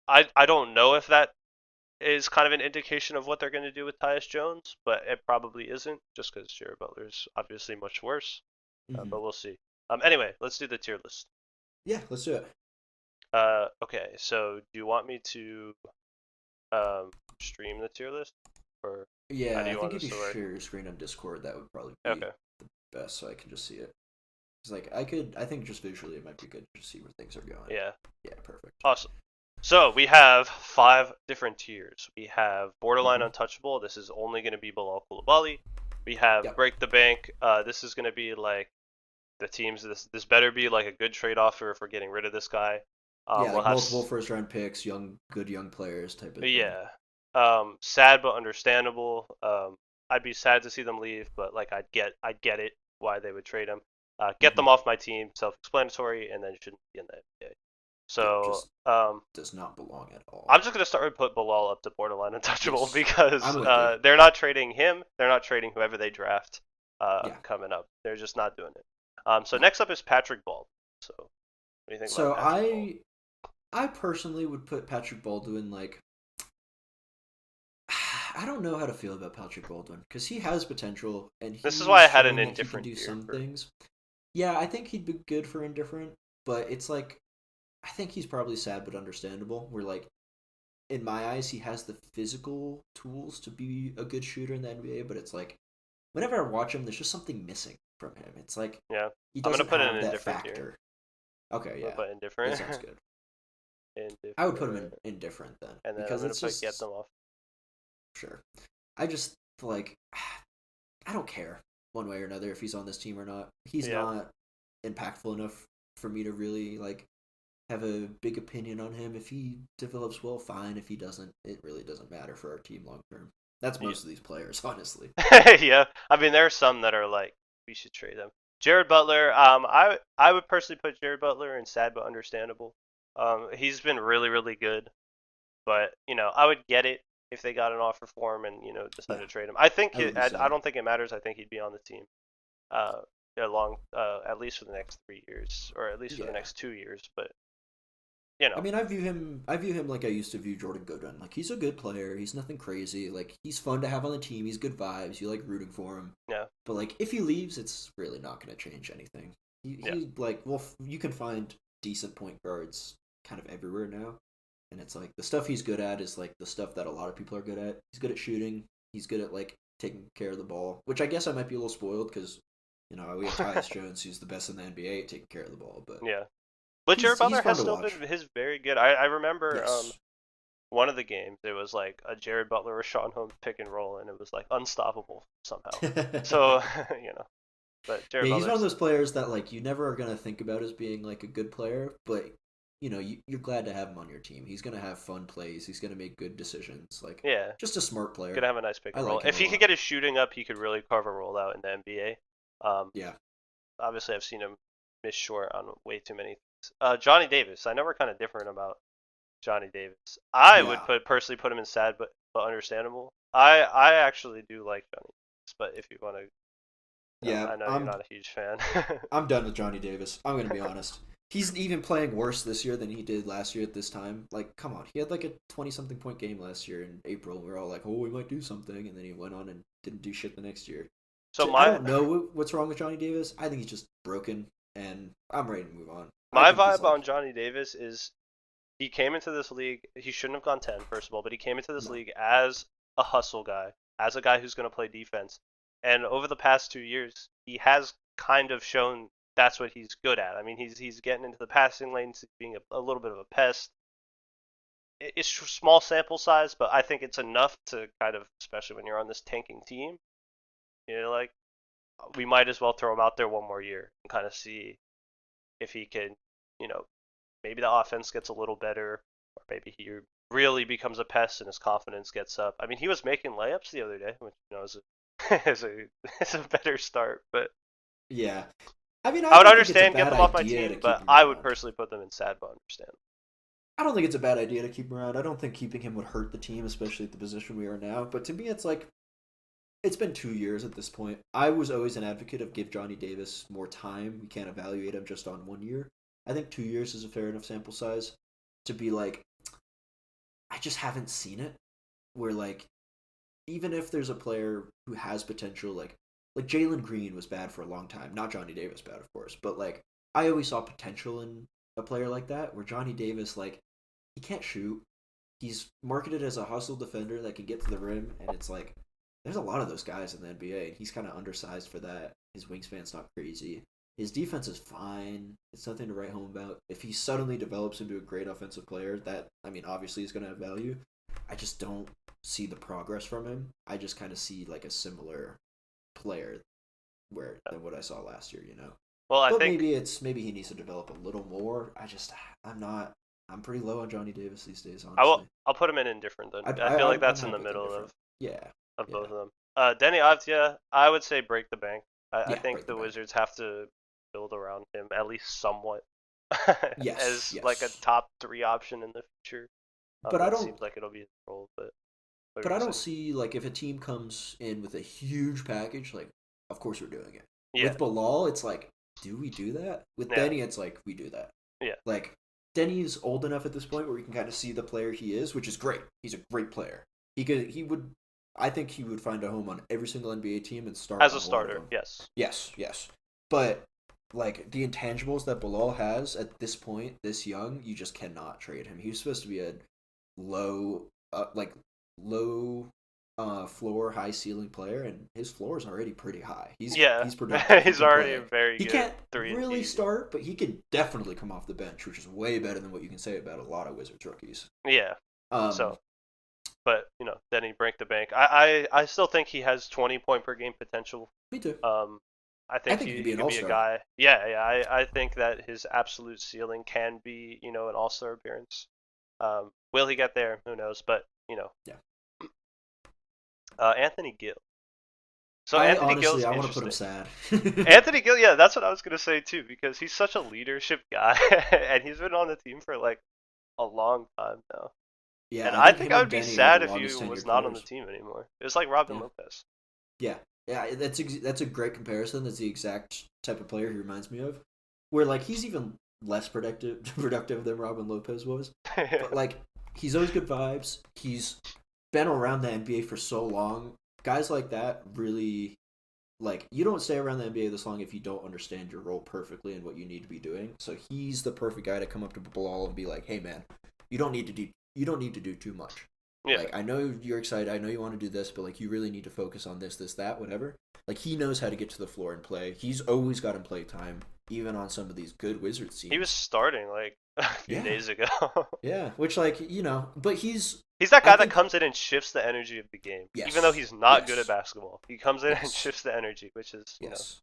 I don't know if that is kind of an indication of what they're going to do with Tyus Jones, but it probably isn't, just because Jared Butler's obviously much worse. Mm-hmm. But we'll see. Anyway, let's do the tier list. Yeah, let's do it. Okay, so do you want me to stream the tier list, or how Yeah, do I you think want if us you to work? share your screen on Discord, that would probably be Okay, the best, so I can just see it. It's like I think just visually it might be good to see where things are going. yeah, Yeah, perfect. awesome. So we have 5 different tiers. We have borderline Mm-hmm. untouchable. This is only going to be Bilal Coulibaly. We have Yep. break the bank. This is going to be like the teams. This better be like a good trade offer for getting rid of this guy. Yeah, We'll like have multiple first round picks, good young players type of thing. yeah. Sad but understandable. I'd be sad to see them leave, but like I'd get it why they would trade him. Get Mm-hmm. them off my team, self-explanatory, and then shouldn't be in the NBA. Yeah, So just does not belong at all. I'm just gonna start with put Bilal up to borderline untouchable Yes, because I'm with you. they're not trading him. They're not trading whoever they draft Yeah, coming up. They're just not doing it. So no. next up is Patrick Baldwin. So what do you think about So Patrick Baldwin? I personally would put Patrick Baldwin like I don't know how to feel about Patrick Baldwin because he has potential and This is why he's I had an shown that he can indifferent do tier some for. things. Yeah, I think he'd be good for indifferent, but it's like I think he's probably sad but understandable. Where like in my eyes, he has the physical tools to be a good shooter in the NBA, but it's like whenever I watch him, there's just something missing from him. It's like Yeah, he I'm gonna doesn't put it in have that indifferent tier. factor. Okay, I'm gonna yeah, put that indifferent, sounds good. I would put him in indifferent, indifferent then and then I'm because gonna it's put get just them off. sure. I just like I don't care one way or another if he's on this team or not. He's Yeah, not impactful enough for me to really like have a big opinion on him. If he develops well, fine. If he doesn't, it really doesn't matter for our team long term. That's yeah, most of these players, honestly. yeah. I mean, there are some that are like we should trade them. Jared Butler. I would personally put Jared Butler in sad but understandable. He's been really good, but I would get it if they got an offer for him and decided Yeah, to trade him. I think I would be I sad. don't think it matters. I think he'd be on the team. Uh, along at least for the next 3 years, or at least for the Yeah. next 2 years. But you I know, mean, I view him like I used to view Jordan Goodwin. Like he's a good player. He's nothing crazy. Like he's fun to have on the team. He's good vibes. You like rooting for him. yeah, But like if he leaves, it's really not going to change anything. yeah, He like well, you can find decent point guards kind of everywhere now. And it's like the stuff he's good at is like the stuff that a lot of people are good at. He's good at shooting. He's good at like taking care of the ball, which I guess I might be a little spoiled because we have Tyus Jones, who's the best in the NBA at taking care of the ball. But Yeah. But Jared he's Butler fun has to still watch. been his very good. I remember Yes. one of the games, it was like a Jared Butler Rashawn Holmes pick and roll, and it was like unstoppable somehow. So, but Jared Yeah, he's one of Butler's, those players that like you never are gonna think about as being like a good player, but you're glad to have him on your team. He's gonna have fun plays. He's gonna make good decisions. Like yeah, just a smart gonna player. have a nice pick I and roll. like him If a he could lot. get his shooting up, he could really carve a rollout in the NBA. Um, Yeah, Obviously, I've seen him miss short on way too many things. Johnny Davis, I know we're kind of different about Johnny Davis. I would yeah, personally put him in sad, but understandable. I actually do like Johnny Davis, but if you want to, yeah. I know you're not a huge fan. I'm done with Johnny Davis. I'm gonna be honest. He's even playing worse this year than he did last year at this time. Like, come on, he had like a 20-something point game last year in April. We were all like, oh, we might do something, and then he went on and didn't do shit the next year. So I my don't know what's wrong with Johnny Davis. I think he's just broken, and I'm ready to move on. I my think he's vibe on like, Johnny Davis is he came into this league. He shouldn't have gone 10, first of all, but he came into this no, league as a hustle guy, as a guy who's going to play defense. And over the past 2 years, he has kind of shown that's what he's good at. I mean, he's getting into the passing lanes, being a little bit of a pest. It's small sample size, but I think it's enough to kind of, especially when you're on this tanking team, like we might as well throw him out there one more year and kind of see if he can, you know, maybe the offense gets a little better, or maybe he really becomes a pest and his confidence gets up. I mean, he was making layups the other day, which is a is a better start. But yeah. I mean, I I would don't think it's a understand get bad them off my idea to team, keep but him I would around. personally put them in sad, but understand. I don't think it's a bad idea to keep him around. I don't think keeping him would hurt the team, especially at the position we are now. But to me, it's like it's been 2 years at this point. I was always an advocate of give Johnny Davis more time. We can't evaluate him just on 1 year. I think 2 years is a fair enough sample size to be like, I just haven't seen it. Where like, even if there's a player who has potential, like Jalen Green was bad for a long time. Not Johnny Davis bad, of course, but like I always saw potential in a player like that. Where Johnny Davis, like, he can't shoot. He's marketed as a hustle defender that can get to the rim, and it's like there's a lot of those guys in the NBA, and he's kind of undersized for that. His wingspan's not crazy. His defense is fine. It's nothing to write home about. If he suddenly develops into a great offensive player, that, I mean, obviously is going to have value. I just don't see the progress from him. I just kind of see like a similar player than what I saw last year. Well, I But think maybe he needs to develop a little more. I'm not. I'm pretty low on Johnny Davis these days, I will. honestly. I'll put him in indifferent then. I'd, I I, feel like I'm I'm that's in the happy with middle indifferent. Yeah, of yeah, both of them. Denny Avdia, I would say break the bank. I yeah. think Break the the bank. Wizards have to build around him at least somewhat Yes, as like a yes. top 3 option in the future. But I It don't. seems like it'll be his role, but what are you But I gonna don't say? see like if a team comes in with a huge package, like of course we're doing it. Yeah, With Bilal, it's like, do we do that? With yeah, Denny, it's like we do that. yeah. Like Denny's old enough at this point where we can kind of see the player he is, which is great. He's a great player. He would I think he would find a home on every single NBA team and start As a on one of starter, them. yes. Yes, yes. But like the intangibles that Bilal has at this point, this young, you just cannot trade him. He was supposed to be a low, low floor, high ceiling player, and his floor is already pretty high. Yeah, He's productive. He he's can already a play. very He good can't 3 and really D. start, but he can definitely come off the bench, which is way better than what you can say about a lot of Wizards rookies. Yeah. Um, So, but Denny break the bank. I still think he has 20-point per game potential. Me too. Um, I I think think he could be he an could all be a star. guy. Yeah, yeah. I think that his absolute ceiling can be, an all-star appearance. Will he get there? Who knows? But Yeah. Anthony Gill. So I Anthony honestly, Gill's I want to put him interesting. sad. Anthony Gill, yeah, that's what I was gonna say too, because he's such a leadership guy, and he's been on the team for like a long time now. Yeah, And I I think think him I and would be Denny are the sad if he longest was tenured not on the players. team anymore. It was like Robin Yeah. Lopez. Yeah, yeah, that's a great comparison. That's the exact type of player he reminds me of. Where like he's even less productive than Robin Lopez was, but like he's always good vibes. He's been around the NBA for so long. Guys like that really like you don't stay around the NBA this long if you don't understand your role perfectly and what you need to be doing. So he's the perfect guy to come up to Bilal and be like, "Hey man, you don't need to do too much. Yeah. Like I know you're excited, I know you want to do this, but like you really need to focus on this, that, whatever." Like he knows how to get to the floor and play. He's always gotten play time, even on some of these good Wizards He was teams. starting like a few Yeah, days ago. yeah. Which like but He's that I guy that think comes in and shifts the energy of the game, even though yes, he's not good at yes, basketball. He comes in and yes, shifts the energy, which is, yes.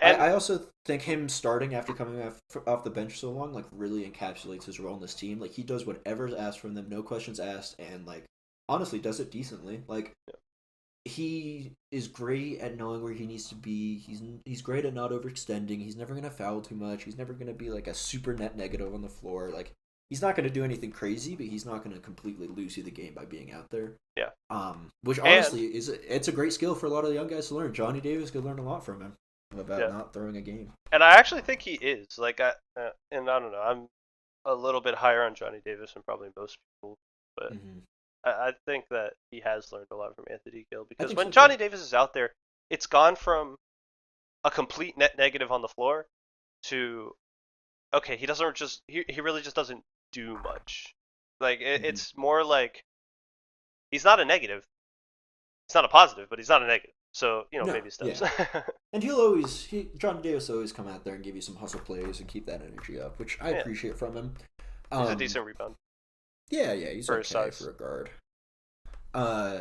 and I also think him starting after coming off the bench so long, like, really encapsulates his role in this team. Like, he does whatever's asked from them, no questions asked, and, like, honestly, does it decently. Like, he is great at knowing where he needs to be. He's great at not overextending. He's never gonna foul too much. He's never gonna be like a super net negative on the floor. Like, he's not gonna do anything crazy, but he's not gonna completely lose you the game by being out there. yeah, Which and honestly it's a great skill for a lot of the young guys to learn. Johnny Davis could learn a lot from him about yeah, not throwing a game. and I actually think he is like and I don't know, I'm a little bit higher on Johnny Davis than probably most people, but Mm-hmm. I think that he has learned a lot from Anthony Gill I because think so when too. Johnny Davis is out there, it's gone from a complete net negative on the floor to okay, he doesn't just he really just doesn't do much. Like Mm-hmm. it's more like he's not a negative. He's not a positive, but he's not a negative. So No, baby steps. yeah, and Johnny Davis always come out there and give you some hustle plays and keep that energy up, which I Yeah, appreciate from him. he's a Um, decent rebound yeah, yeah, he's for his okay size. for a guard. Uh,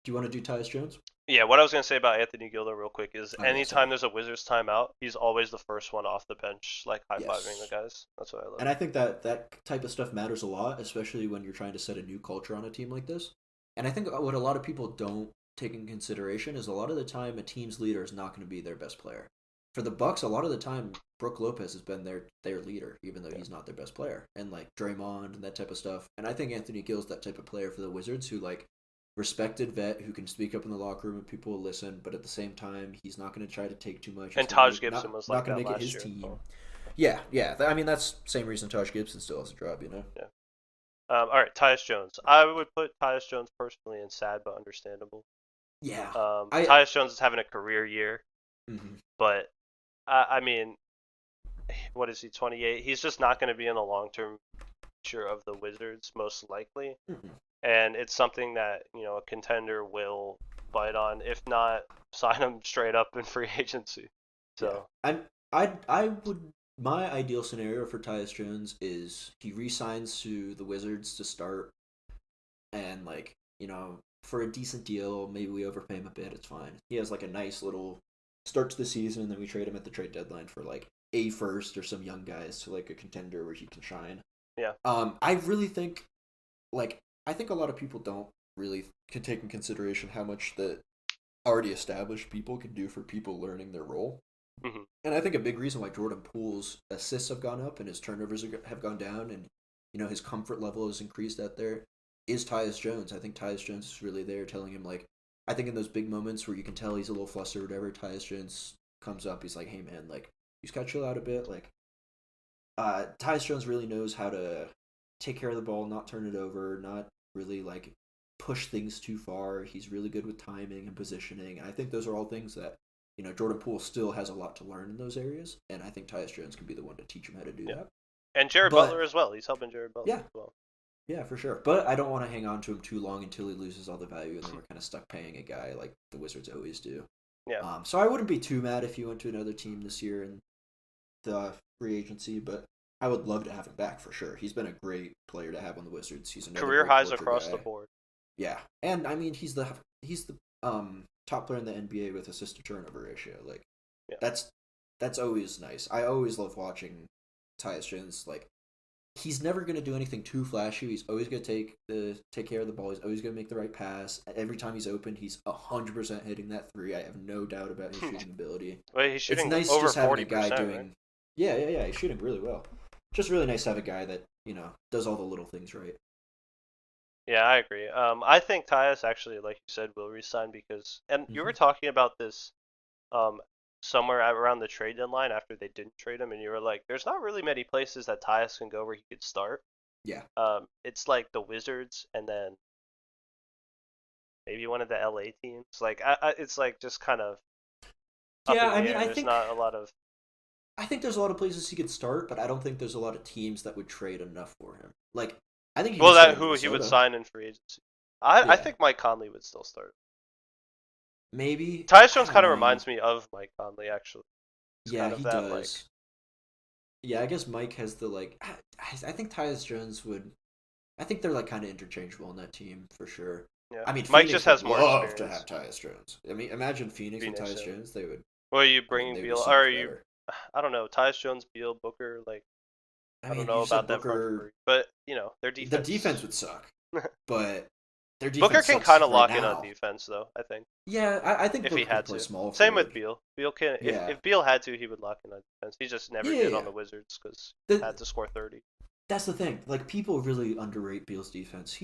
do you want to do Tyus Jones? Yeah, what I was gonna say about Anthony Gildo real quick is Oh yeah, anytime sorry. there's a Wizards timeout, he's always the first one off the bench, like high fiving the Yes, guys. That's what I love. and I think that that type of stuff matters a lot, especially when you're trying to set a new culture on a team like this. And I think what a lot of people don't take in consideration is a lot of the time a team's leader is not going to be their best player. For the Bucks, a lot of the time Brooke Lopez has been their leader, even though Yeah. he's not their best player, and like Draymond and that type of stuff. And I think Anthony Gill's that type of player for the Wizards, who like respected vet who can speak up in the locker room and people will listen, but at the same time he's not going to try to take too much. He's And going to Taj make Gibson was not like going to that make it last his year as team. well. Yeah, yeah. I mean, that's the same reason Taj Gibson still has a job, you know? Yeah. All right, Tyus Jones. I would put Tyus Jones personally in sad but understandable. Yeah. I. Tyus Jones is having a career year, Mhm. but I mean, what is he? 28. He's just not going to be in the long-term future of the Wizards, most likely. Mhm. And it's something that a contender will bite on, if not sign him straight up in free agency. Yeah. So I would. My ideal scenario for Tyus Jones is he re-signs to the Wizards to start, and like for a decent deal, maybe we overpay him a bit. It's fine. He has like a nice little start to the season, and then we trade him at the trade deadline for like a first or some young guys to like a contender where he can shine. yeah, I really think like I think a lot of people don't really can take in consideration how much the already established people can do for people learning their role. hmm And I think a big reason why Jordan Poole's assists have gone up and his turnovers have gone down, and his comfort level has increased out there, is Tyus Jones. I think Tyus Jones is really there, telling him like, I think in those big moments where you can tell he's a little flustered or whatever, Tyus Jones comes up. He's like, hey man, like you just gotta chill out a bit. Like, Tyus Jones really knows how to take care of the ball, not turn it over, not really like push things too far. He's really good with timing and positioning. And I think those are all things that Jordan Poole still has a lot to learn in those areas, and I think Tyus Jones can be the one to teach him how to do yeah, that. and Jared But Butler as well. He's helping Jared Butler yeah, as well. yeah, for sure. But I don't want to hang on to him too long until he loses all the value, and then we're kind of stuck paying a guy like the Wizards always do. Yeah, So I wouldn't be too mad if he went to another team this year in the free agency, but I would love to have him back for sure. He's been a great player to have on the Wizards. He's another career great highs culture across the guy. board. Yeah, and I mean he's the top player in the NBA with assist to turnover ratio. Like Yeah, that's that's always nice. I always love watching Tyus Jones. Like he's never gonna do anything too flashy. He's always gonna take care of the ball. He's always gonna make the right pass. Every time he's open, he's 100% hitting that three. I have no doubt about his shooting ability. but he's It's shooting nice over just having a guy 40%, right? doing. Yeah, yeah, yeah. He's shooting really well. Just really nice to have a guy that does all the little things right. Yeah, I agree. I think Tyus actually, like you said, will resign because, and you were Hmm. talking about this, um, somewhere around the trade deadline after they didn't trade him, and you were like, "There's not really many places that Tyus can go where he could start." Yeah. It's like the Wizards, and then maybe one of the LA teams. Like it's like just kind of up Yeah, in I the mean, air. There's not a lot of I think there's a lot of places he could start, but I don't think there's a lot of teams that would trade enough for him. Like, I think he well could start that in who he would Minnesota. sign in free agency. I Yeah, think Mike Conley would still start. maybe. Tyus I Jones don't kind of know. reminds me of Mike Conley actually. It's Yeah, kind of he that like does. Yeah, I guess Mike has the like. I think Tyus Jones would. I think they're like kind of interchangeable on that team for sure. yeah. I mean, Mike Phoenix just would has more love to have experience. Tyus Jones. I mean, imagine Phoenix with Phoenix. Tyus Yeah. Jones. They would. Well, are you I mean, bringing they would be Beal? so Or are much you? better. I don't know. Tyus Jones, Beal, Booker. Like I I don't mean, you know just said about that front Booker. three, but their The defense. defense would suck, but their Booker defense can sucks kind of right lock in on now. defense though. I think Yeah, I think if he Booker could had play to. small Same with forward. Beal. Beal can Yeah, if Beal had to, he would lock in on defense. He just never yeah, yeah, did on yeah. the Wizards because The, had to score 30. that's the thing. Like people really underrate Beal's defense.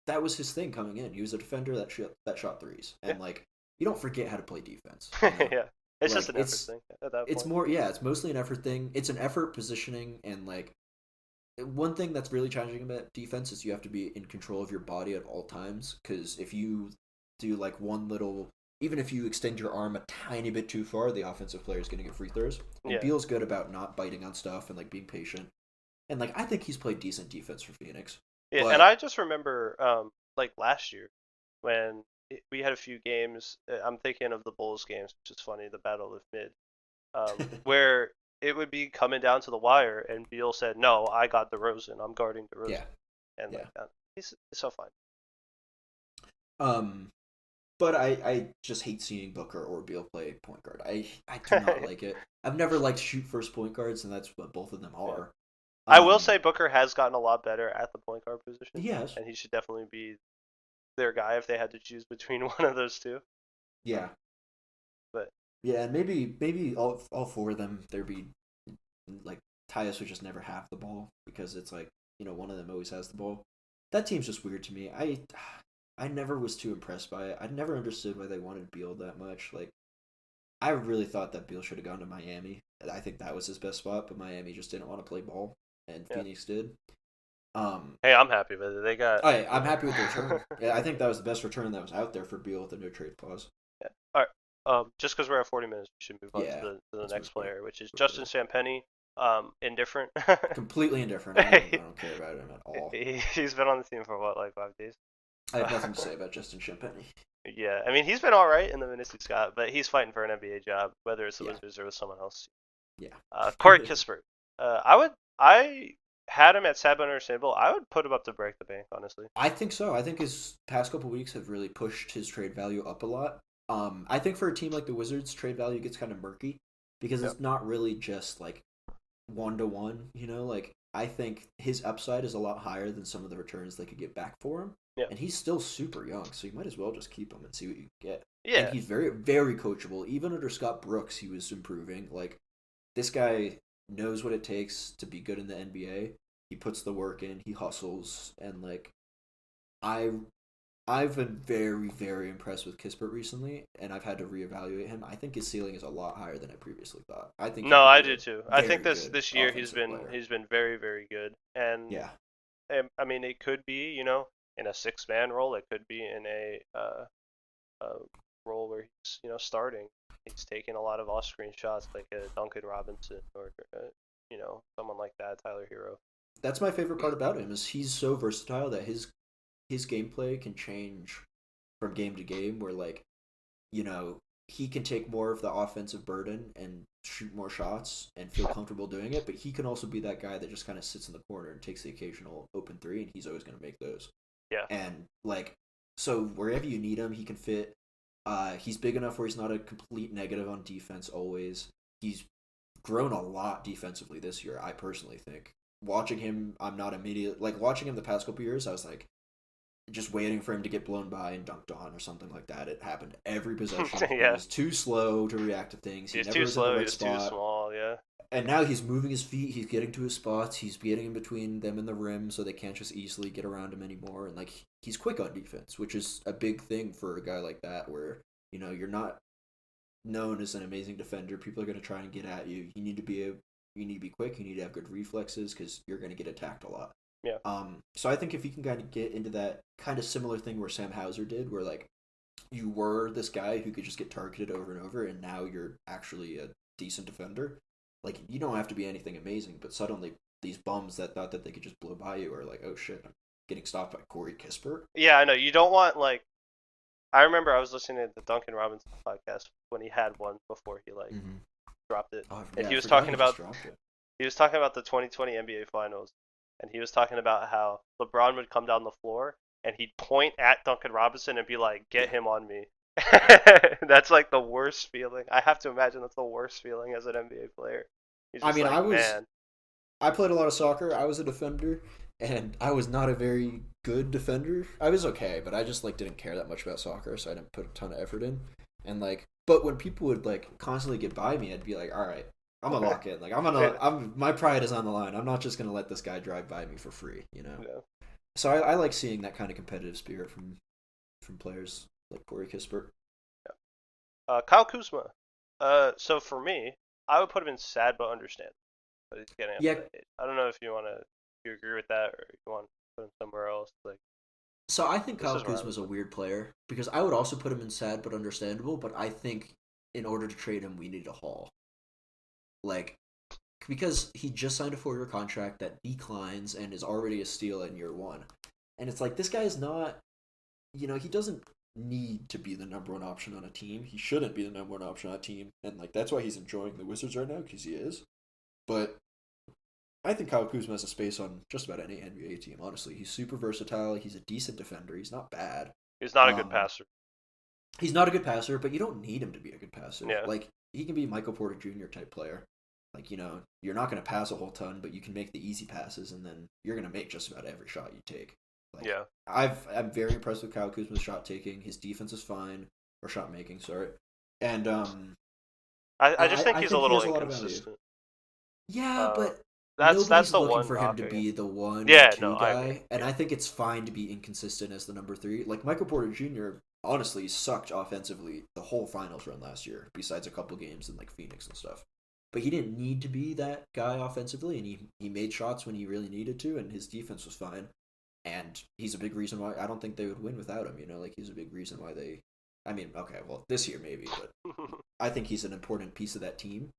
That was his thing coming in. He was a defender that shot threes, Yeah, and like you don't forget how to play defense. You know, yeah. It's just like an effort thing at that it's point. more yeah, it's mostly an effort thing. It's an effort positioning and like one thing that's really challenging about defense is you have to be in control of your body at all times because if you do like one little even if you extend your arm a tiny bit too far the offensive player is going to get free throws and Yeah, Beal's good about not biting on stuff and like being patient and like I think he's played decent defense for Phoenix yeah. And but I just remember like last year when we had a few games. I'm thinking of the Bulls games, which is funny, the Battle of Mid, where it would be coming down to the wire, and Beal said, "No, I got DeRozan. I'm guarding DeRozan," yeah and yeah like that. He's so fine. um but I just hate seeing Booker or Beal play point guard. I do not like it. I've never liked shoot first point guards, and that's what both of them Yeah. are. I will Um, say Booker has gotten a lot better at the point guard position, he has, and he should definitely be their guy if they had to choose between one of those two. yeah, But yeah, and maybe all four of them there'd be like Tyus would just never have the ball because it's like one of them always has the ball. That team's just weird to me. I never was too impressed by it. I never understood why they wanted Beal that much. Like I really thought that Beal should have gone to Miami. I think that was his best spot, but Miami just didn't want to play ball, and yeah, Phoenix did. Um, hey, I'm happy with it. They got I'm happy with the return. Yeah, I think that was the best return that was out there for Beal with the no trade clause. yeah. All right. Just because we're at 40 minutes, we should move on to Yeah, the let's next move forward. player, which is Justin Champagny. Indifferent. Completely indifferent. I don't care about him at all. He's been on the team for what, like 5 days? I have nothing to say about Justin Champagny. Yeah, I mean he's been all right in the minutes he's got, but he's fighting for an NBA job, whether it's the Yeah, Wizards or with someone else. yeah. Corey Kispert. I had him at sad but understandable. I would put him up to break the bank, honestly. I think so. I think his past couple weeks have really pushed his trade value up a lot. I think for a team like the Wizards, trade value gets kind of murky because Yep. it's not really just like 1-to-1. Like I think his upside is a lot higher than some of the returns they could get back for him. Yeah. And he's still super young, so you might as well just keep him and see what you get. And Yeah. he's very, very coachable. Even under Scott Brooks, he was improving. Like this guy knows what it takes to be good in the NBA. He puts the work in. He hustles, and like I, I've been very, very impressed with Kispert recently, and I've had to reevaluate him. I think his ceiling is a lot higher than I previously thought. I think he No, could I be do a too. I think very this good this year offensive player. he's been very very good, and Yeah, I mean it could be in a 6-man role. It could be in a role where he's starting. He's taking a lot of off-screen shots like a Duncan Robinson or someone like that, Tyler Hero. that's my favorite part about him is he's so versatile that his gameplay can change from game to game. Where like you know, he can take more of the offensive burden and shoot more shots and feel comfortable doing it, but he can also be that guy that just kind of sits in the corner and takes the occasional open three, and he's always going to make those. Yeah. And, like, so wherever you need him, he can fit. He's big enough where he's not a complete negative on defense always. He's grown a lot defensively this year, I personally think. Watching him, I'm not immediate. Like, watching him the past couple years, I was like, just waiting for him to get blown by and dunked on or something like that. It happened every possession. He Yeah. was too slow to react to things. He He's never too was in the slow. right He's too spot. small. Yeah. And now he's moving his feet. He's getting to his spots. He's getting in between them and the rim, so they can't just easily get around him anymore. And like he's quick on defense, which is a big thing for a guy like that, where you're not known as an amazing defender. People are going to try and get at you. You need to be quick. You need to have good reflexes because you're going to get attacked a lot. Yeah. So I think if he can kind of get into that kind of similar thing where Sam Hauser did, where like you were this guy who could just get targeted over and over, and now you're actually a decent defender. Like, you don't have to be anything amazing, but suddenly these bums that thought that they could just blow by you are like, oh shit, I'm getting stopped by Corey Kispert. Yeah, I know. You don't want like. I remember I was listening to the Duncan Robinson podcast when he had one before he like Mm-hmm. dropped it, Oh, and yeah, he I was forgot talking he just about dropped it. the 2020 NBA Finals, and he was talking about how LeBron would come down the floor and he'd point at Duncan Robinson and be like, "Get Yeah. him on me." That's like the worst feeling. I have to imagine that's the worst feeling as an NBA player. He's I just mean, like, man, I played a lot of soccer. I was a defender, and I was not a very good defender. I was okay, but I just like didn't care that much about soccer, so I didn't put a ton of effort in. And like, but when people would like constantly get by me, I'd be like, all right, I'm gonna lock in. Like, my pride is on the line. I'm not just gonna let this guy drive by me for free, you know. yeah. So I like seeing that kind of competitive spirit from players like Corey Kispert. Kyle Kuzma. So for me, I would put him in sad but understand. But he's getting up Yeah. to hate. I don't know if you agree with that, or if you want to put him somewhere else. Like, So I think this Kyle is where I Kuzma would is a put him. weird player because I would also put him in sad but understandable. But I think in order to trade him, we need a haul. Like, because he just signed a 4-year contract that declines and is already a steal in year one. And it's like, this guy is not, he doesn't need to be the number one option on a team. He shouldn't be the number one option on a team. And, like, that's why he's enjoying the Wizards right now, because he is. But I think Kyle Kuzma has a space on just about any NBA team, honestly. He's super versatile. He's a decent defender. He's not bad. He's not a good Um, passer. he's not a good passer, but you don't need him to be a good passer. Yeah. Like, he can be a Michael Porter Jr. type player. Like, you're not going to pass a whole ton, but you can make the easy passes, and then you're going to make just about every shot you take. Like, Yeah. I'm very impressed with Kyle Kuzma's shot taking. His defense is fine, or shot making, sorry. And I just think I he's think a he little has a lot of value. inconsistent. Yeah, but That's nobody's the looking one for him knock, to I be guess. the 1 or Yeah, 2 no, I agree. guy, and Yeah. I think it's fine to be inconsistent as the number 3. Like, Michael Porter Jr. honestly sucked offensively the whole finals run last year, besides a couple games in like Phoenix and stuff. But he didn't need to be that guy offensively, and he made shots when he really needed to, and his defense was fine. And he's a big reason why I don't think they would win without him. Like, he's a big reason why they. I mean, okay, well, this year maybe, but I think he's an important piece of that team.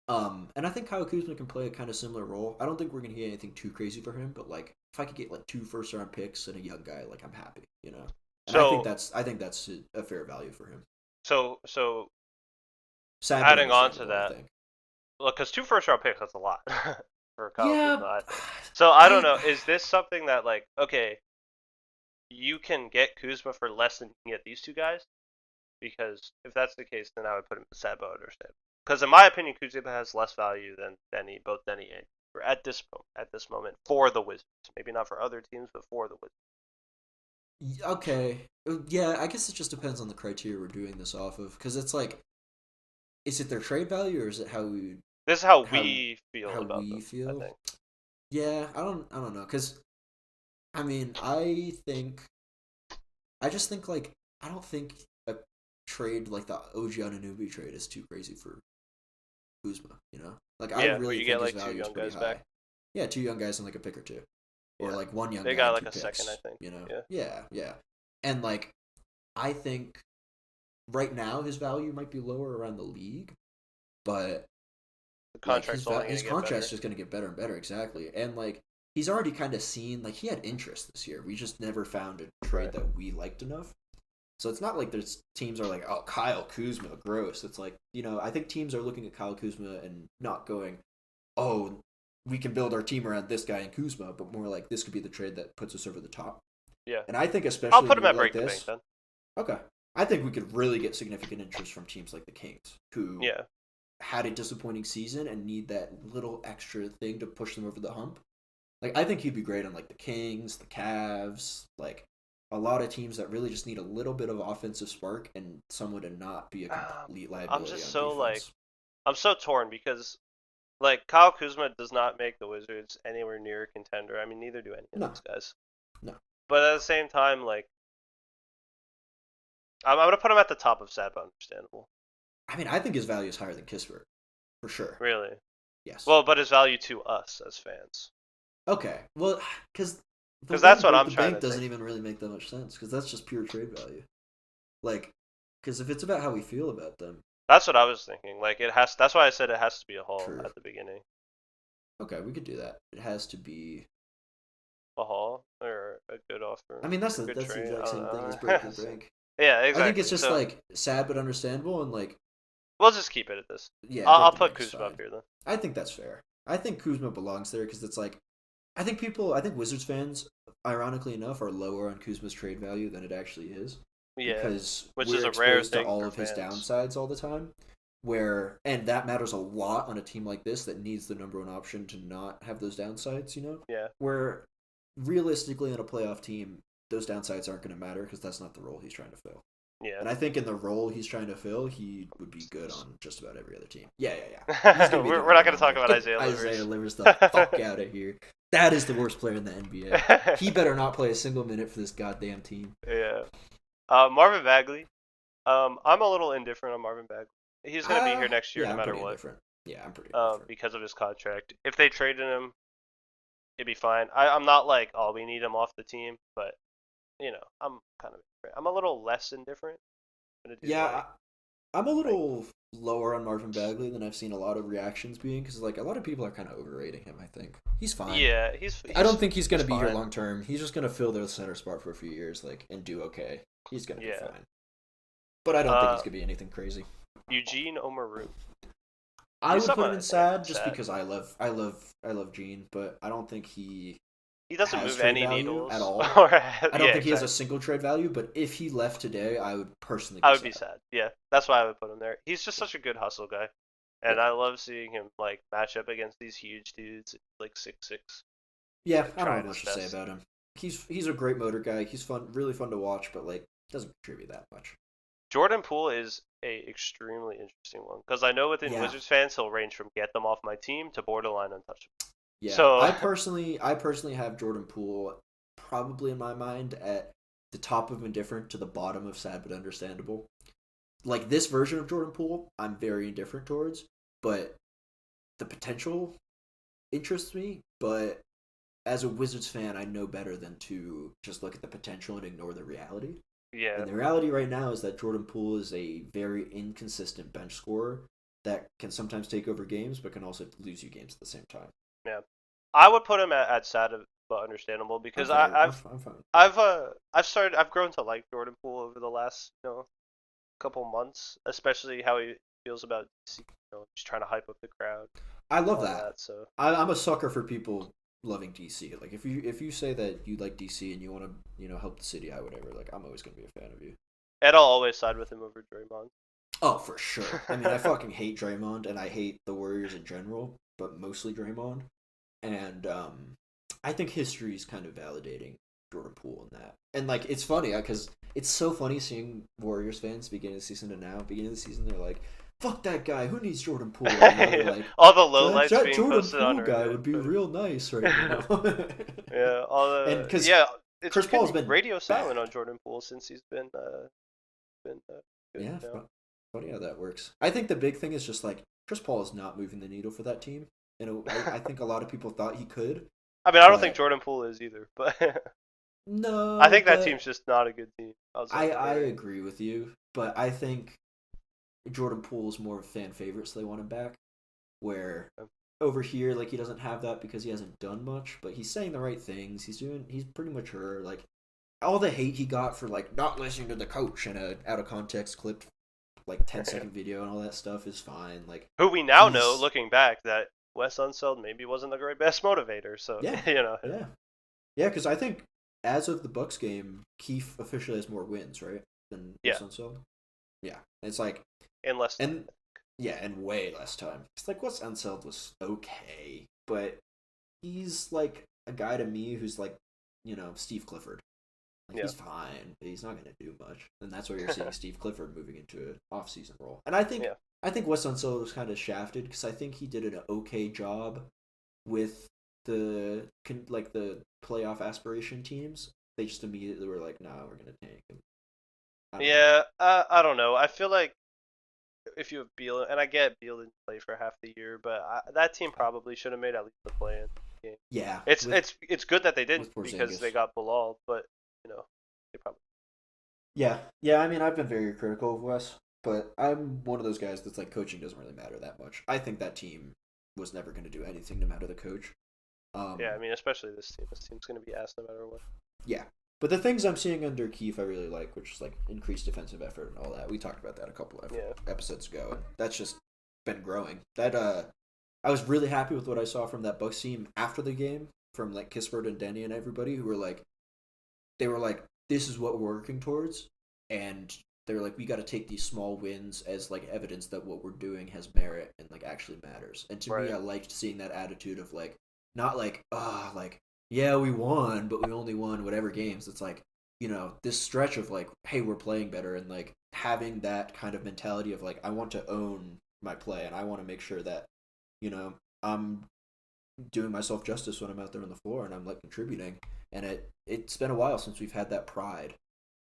And I think Kyle Kuzma can play a kind of similar role. I don't think we're gonna get anything too crazy for him, but like, if I could get like 2 first-round picks and a young guy, like, I'm happy, And So I think that's a fair value for him. so Sad but adding on to understandable, I that, think. look, because 2 first-round picks, that's a lot for Kyle Yeah, Kuzma, I think. So I don't know. Is this something that like, okay, you can get Kuzma for less than you can get these 2 guys? Because if that's the case, then I would put him in sad but understand. Because in my opinion, Kuzma has less value than both Denny and Cooper at this moment for the Wizards. Maybe not for other teams, but for the Wizards. Okay. Yeah, I guess it just depends on the criteria we're doing this off of, because it's like, is it their trade value or is it how we This is how how we feel how about we them, I feel? think. Yeah, I don't know, because I mean, I just think like I don't think a trade like the OG Anunoby trade is too crazy for Kuzma. Like, I Yeah, where really you think get his like 2 value is young pretty guys high. back. Yeah, 2 young guys and like a pick or 2, or Yeah. like 1 young They guy got and like 2 a picks. second, I think. Yeah. Yeah, and like I think right now his value might be lower around the league, but The like contract's only going his to get better. contract's just gonna get better and better, exactly. And like he's already kind of seen, like, he had interest this year. We just never found a trade Right. that we liked enough. So it's not like there's teams are like, oh, Kyle Kuzma, gross. It's like, I think teams are looking at Kyle Kuzma and not going, oh, we can build our team around this guy and Kuzma, but more like this could be the trade that puts us over the top. Yeah. And I think I'll especially put in him a at year like break the this, bank then. okay, I think we could really get significant interest from teams like the Kings, who Yeah. had a disappointing season and need that little extra thing to push them over the hump. Like, I think he'd be great on like the Kings, the Cavs, like a lot of teams that really just need a little bit of offensive spark and someone to not be a complete liability I'm just on so like, defense. I'm so torn because like Kyle Kuzma does not make the Wizards anywhere near a contender. I mean, neither do any of No. these guys. No. But at the same time, like, I'm gonna put him at the top of sad but understandable. I mean, I think his value is higher than Kispert, for sure. Really. Yes. Well, but his value to us as fans. Okay. Well, because that's what I'm the trying bank to doesn't think. even really make that much sense, because that's just pure trade value. Like, because if it's about how we feel about them, That's what I was thinking. Like it has. That's why I said it has to be a haul true. at the beginning. Okay, we could do that. It has to be. A haul or a good offer I mean, or a good that's the trade. I exact don't same thing as know. break or break. Yeah, I think it's exactly. just So like sad but understandable, and like we'll just keep it at this. yeah, I'll break the put break is Kuzma up fine. here then. I think that's fair. I think Kuzma belongs there because it's like I think Wizards fans, ironically enough, are lower on Kuzma's trade value than it actually is Yeah, because which is we're a rare exposed to thing all for of his fans. downsides all the time. And that matters a lot on a team like this that needs the number one option to not have those downsides. Yeah, Where realistically on a playoff team, those downsides aren't going to matter because that's not the role he's trying to fill. yeah. And I think in the role he's trying to fill, he would be good on just about every other team. Yeah, yeah, yeah. He's gonna be the We're number not one gonna on talk there. about Get Isaiah Isaiah Livers. Livers the fuck out of here. That is the worst player in the NBA. He better not play a single minute for this goddamn team. Yeah. Marvin Bagley. I'm a little indifferent on Marvin Bagley. He's gonna be here next year Yeah, no I'm matter pretty what. indifferent. Yeah, I'm pretty indifferent. Because of his contract. If they traded him, it'd be fine. I'm not like, oh, we need him off the team, but I'm kind of indifferent. I'm a little less indifferent. I'm gonna do Yeah, I'm a like little lower on Marvin Bagley than I've seen a lot of reactions being because like a lot of people are kind of overrating him. I think he's fine. yeah, I don't think he's he's gonna be here fine. long term. He's just gonna fill their center spot for a few years, like and do okay. He's gonna be Yeah. fine. But I don't think he's Uh, gonna be anything crazy. Eugene Omaru. I He's would put somewhat him in sad just sad. because I love Gene, but I don't think he He doesn't has move trade any value needles. at all. Or I don't yeah, think he has a exactly. single trade value, but if he left today, I would personally I be would be sad. sad. Yeah, that's why I would put him there. He's just Yeah. such a good hustle guy, and Yeah. I love seeing him like match up against these huge dudes, like 6'6", Yeah, like I don't have trying his much to say best. about him. He's a great motor guy. He's fun, really fun to watch, but like doesn't contribute that much. Jordan Poole is a extremely interesting one because I know within Yeah. Wizards fans he'll range from get them off my team to borderline untouchable. Yeah. So I personally have Jordan Poole probably in my mind at the top of indifferent to the bottom of sad but understandable. Like this version of Jordan Poole, I'm very indifferent towards, but the potential interests me. But as a Wizards fan, I know better than to just look at the potential and ignore the reality. yeah, And the reality right now is that Jordan Poole is a very inconsistent bench scorer that can sometimes take over games, but can also lose you games at the same time. yeah, I would put him at sad but understandable I'm because fair. I'm fine. I've grown to like Jordan Poole over the last couple months, especially how he feels about DC, just trying to hype up the crowd I and love all that. that. So I'm a sucker for people loving DC. Like if you say that you like DC and you want to help the city out, whatever. Like I'm always gonna be a fan of you. and I'll always side with him over Draymond. Oh, for sure. I mean, I fucking hate Draymond and I hate the Warriors in general, but mostly Draymond. And I think history is kind of validating Jordan Poole in that. And like it's funny because it's so funny seeing Warriors fans beginning of the season to now. Beginning of the season, they're like, "Fuck that guy. Who needs Jordan Poole?" And now they're like, All the lowlights "That being Jordan posted on Poole guy Reddit. would be real nice right now." Yeah, all And the because yeah, it's Chris Paul's been been radio silent bad. on Jordan Poole since he's been good Yeah, now. funny how that works. I think the big thing is just like Chris Paul is not moving the needle for that team. I think a lot of people thought he could, I mean, I don't think but Jordan Poole is either, but I no, think that team's but just not a good team outside of I Curry. agree with you. But I think Jordan Poole is more of a fan favorite, so they want him back. Where over here, like he doesn't have that because he hasn't done much, but he's saying the right things. He's pretty mature. Like all the hate he got for like not listening to the coach in a out of context clipped like 10-second video and all that stuff is fine. Like Who we now know, he's looking back, that Wes Unseld maybe wasn't the great best motivator. So yeah, you know, yeah, yeah. Because I think as of the Bucks game, Keith officially has more wins, right, than yeah, Unseld. Yeah, it's like in less time. and yeah, and way less time. It's like Wes Unseld was okay, but he's like a guy to me who's like Steve Clifford. Like Yeah, he's fine, but he's not going to do much, and that's why you're seeing Steve Clifford moving into an off-season role. And yeah, I think Wes Unseld was kind of shafted because I think he did an okay job with the playoff aspiration teams. They just immediately were like, "Nah, we're going to tank." And I don't know. yeah. I don't know. I feel like if you have Beal, and I get Beal didn't play for half the year, but that team probably should have made at least the play-in game. Yeah, It's good that they didn't with because they Porzingis. got Bilal, but they probably. Yeah. I mean, I've been very critical of Wes, but I'm one of those guys that's like coaching doesn't really matter that much. I think that team was never going to do anything no matter the coach. Yeah, I Um, mean, especially this team. This team's going to be asked no matter what. yeah, but the things I'm seeing under Keefe, I really like, which is like increased defensive effort and all that. We talked about that a couple of Yeah. episodes ago, and that's just been growing. I was really happy with what I saw from that Bucks team after the game, from like Kispert and Denny and everybody, who were like, they were like, this is what we're working towards, and they were like, we got to take these small wins as like evidence that what we're doing has merit and like actually matters. And to me, Right. I liked seeing that attitude of like, not like, like yeah, we won, but we only won whatever games. It's like, this stretch of like, hey, we're playing better, and like having that kind of mentality of like, I want to own my play and I want to make sure that, I'm doing myself justice when I'm out there on the floor and I'm like contributing. And it's been a while since we've had that pride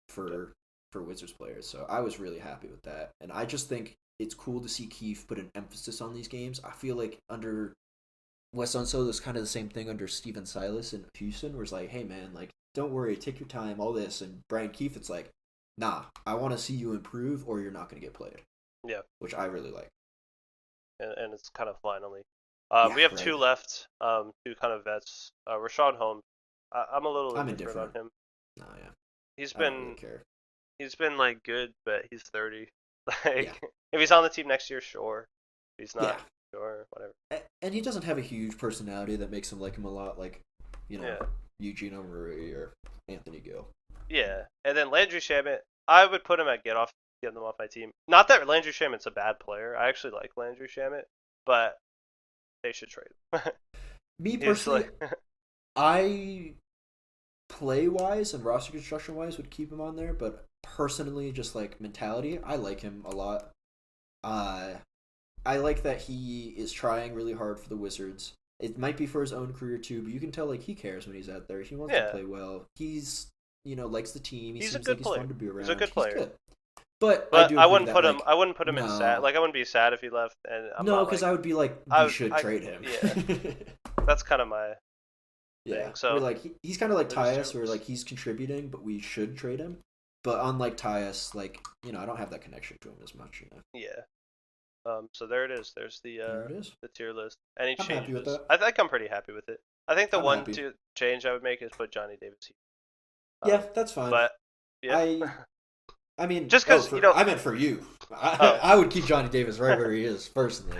for Wizards players. So I was really happy with that. And I just think it's cool to see Keefe put an emphasis on these games. I feel like under Wes Unseld is kind of the same thing under Steven Silas in Houston, where it's like, hey man, like don't worry, take your time, all this. And Brian Keefe, it's like, nah, I want to see you improve or you're not going to get played. Yeah. Which I really like. And it's kind of finally. Yeah, We have right. two left, two kind of vets. Rashawn Holmes, I'm a little I'm indifferent on indifferent. him. No, yeah. He's I don't really been care. he's been like good, but he's 30. Yeah. Like if he's on the team next year, sure. If he's Yeah. not, sure, whatever. And he doesn't have a huge personality that makes him like him a lot, like, Yeah. Eugene Marie or Anthony Gill. Yeah. And then Landry Shamet, I would put him at get them off my team. Not that Landry Shamet's a bad player. I actually like Landry Shamet, but they should trade him. Me He's personally, like I play wise and roster construction wise would keep him on there, but personally, just like mentality, I like him a lot. Uh, I like that he is trying really hard for the Wizards. It might be for his own career too, but you can tell like he cares when he's out there. He wants to yeah, play well. He's likes the team. He he's a seems like good he's player. fun to be He's a around. good He's player. good. But I But do I agree wouldn't that put him. like I wouldn't put him in sad. no, Like I wouldn't be sad if he left, and I'm no, not because like I would be like I we would. should trade him. Yeah, that's kind of my Yeah, thing. we're So like he's kind of like there's Tyus, where jokes. like he's contributing, but we should trade him. But unlike Tyus, like I don't have that connection to him as much. Yeah. So there it is. There's There it is. the tier list. Any I'm happy with changes? that. I think I'm pretty happy with it. I think the I'm one happy. change I would make is put Johnny Davis here. Yeah, that's fine. But yeah, I mean, just because I meant for you. Oh, I would keep Johnny Davis right where he is personally.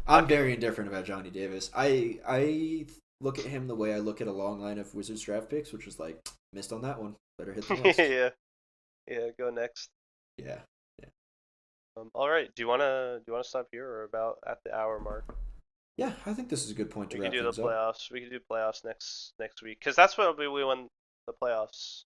I'm okay. very indifferent about Johnny Davis. I look at him the way I look at a long line of Wizards draft picks, which is like missed on that one. Better hit the next. Yeah, yeah. Go next. Yeah. Yeah. All right. Do you wanna stop here or about at the hour mark? Yeah, I think this is a good point to We could wrap do the things up. playoffs. We could do playoffs next week because that's when we when the playoffs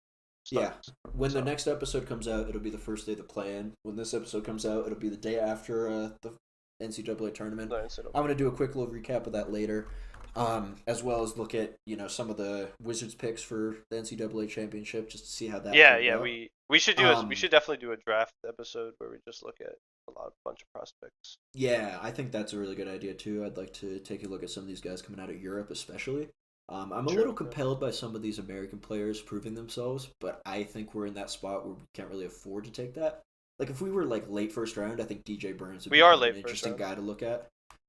Yeah. starts. When the So next episode comes out, it'll be the first day of the play-in. When this episode comes out, it'll be the day after the NCAA tournament. I'm gonna do a quick little recap of that later, as well as look at some of the Wizards picks for the NCAA championship, just to see how that yeah, turned yeah. out. We should we should definitely do a draft episode where we just look at bunch of prospects. Yeah, I think that's a really good idea too. I'd like to take a look at some of these guys coming out of Europe, especially. I'm a True. little compelled by some of these American players proving themselves, but I think we're in that spot where we can't really afford to take that. Like if we were like late first round, I think DJ Burns would We be are kind of late an first interesting round. guy to look at.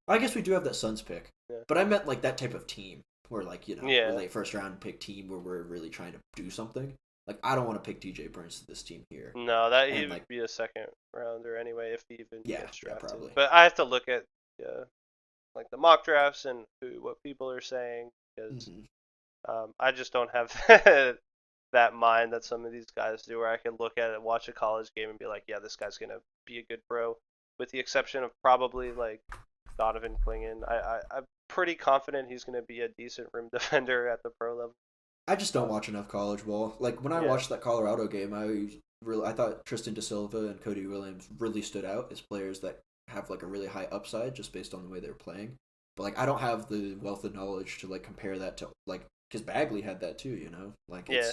I guess we do have that Suns pick, Yeah. but I meant like that type of team where like Yeah. we're late first round pick team where we're really trying to do something. Like I don't want to pick DJ Burns to this team here. No, that he And would like be a second rounder anyway if he even yeah, gets yeah, drafted. probably. But I have to look at like the mock drafts and what people are saying because Hmm. I just don't have that mind that some of these guys do where I can look at it, watch a college game and be like, yeah, this guy's gonna be a good pro. With the exception of probably like Donovan Clingan, I'm pretty confident he's gonna be a decent rim defender at the pro level. I just don't watch enough college ball. Like when I Yeah. watched that Colorado game, I thought Tristan Da Silva and Cody Williams really stood out as players that have like a really high upside just based on the way they're playing. But like I don't have the wealth of knowledge to like compare that to like because Bagley had that too. Like Yeah.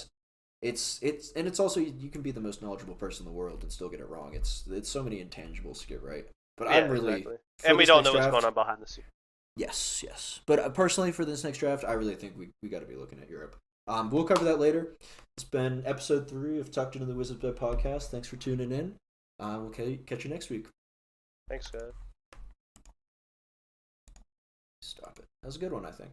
it's also you can be the most knowledgeable person in the world and still get it wrong. It's so many intangibles to get right. But Yeah, I'm really exactly. for And we this don't next know what's draft, going on behind the scenes. Yes. But personally, for this next draft, I really think we got to be looking at Europe. We'll cover that later. It's been episode 3 of Tucked Into the Wizard's Bed podcast. Thanks for tuning in. We'll catch you next week. Thanks, guys. Stop it. That was a good one, I think.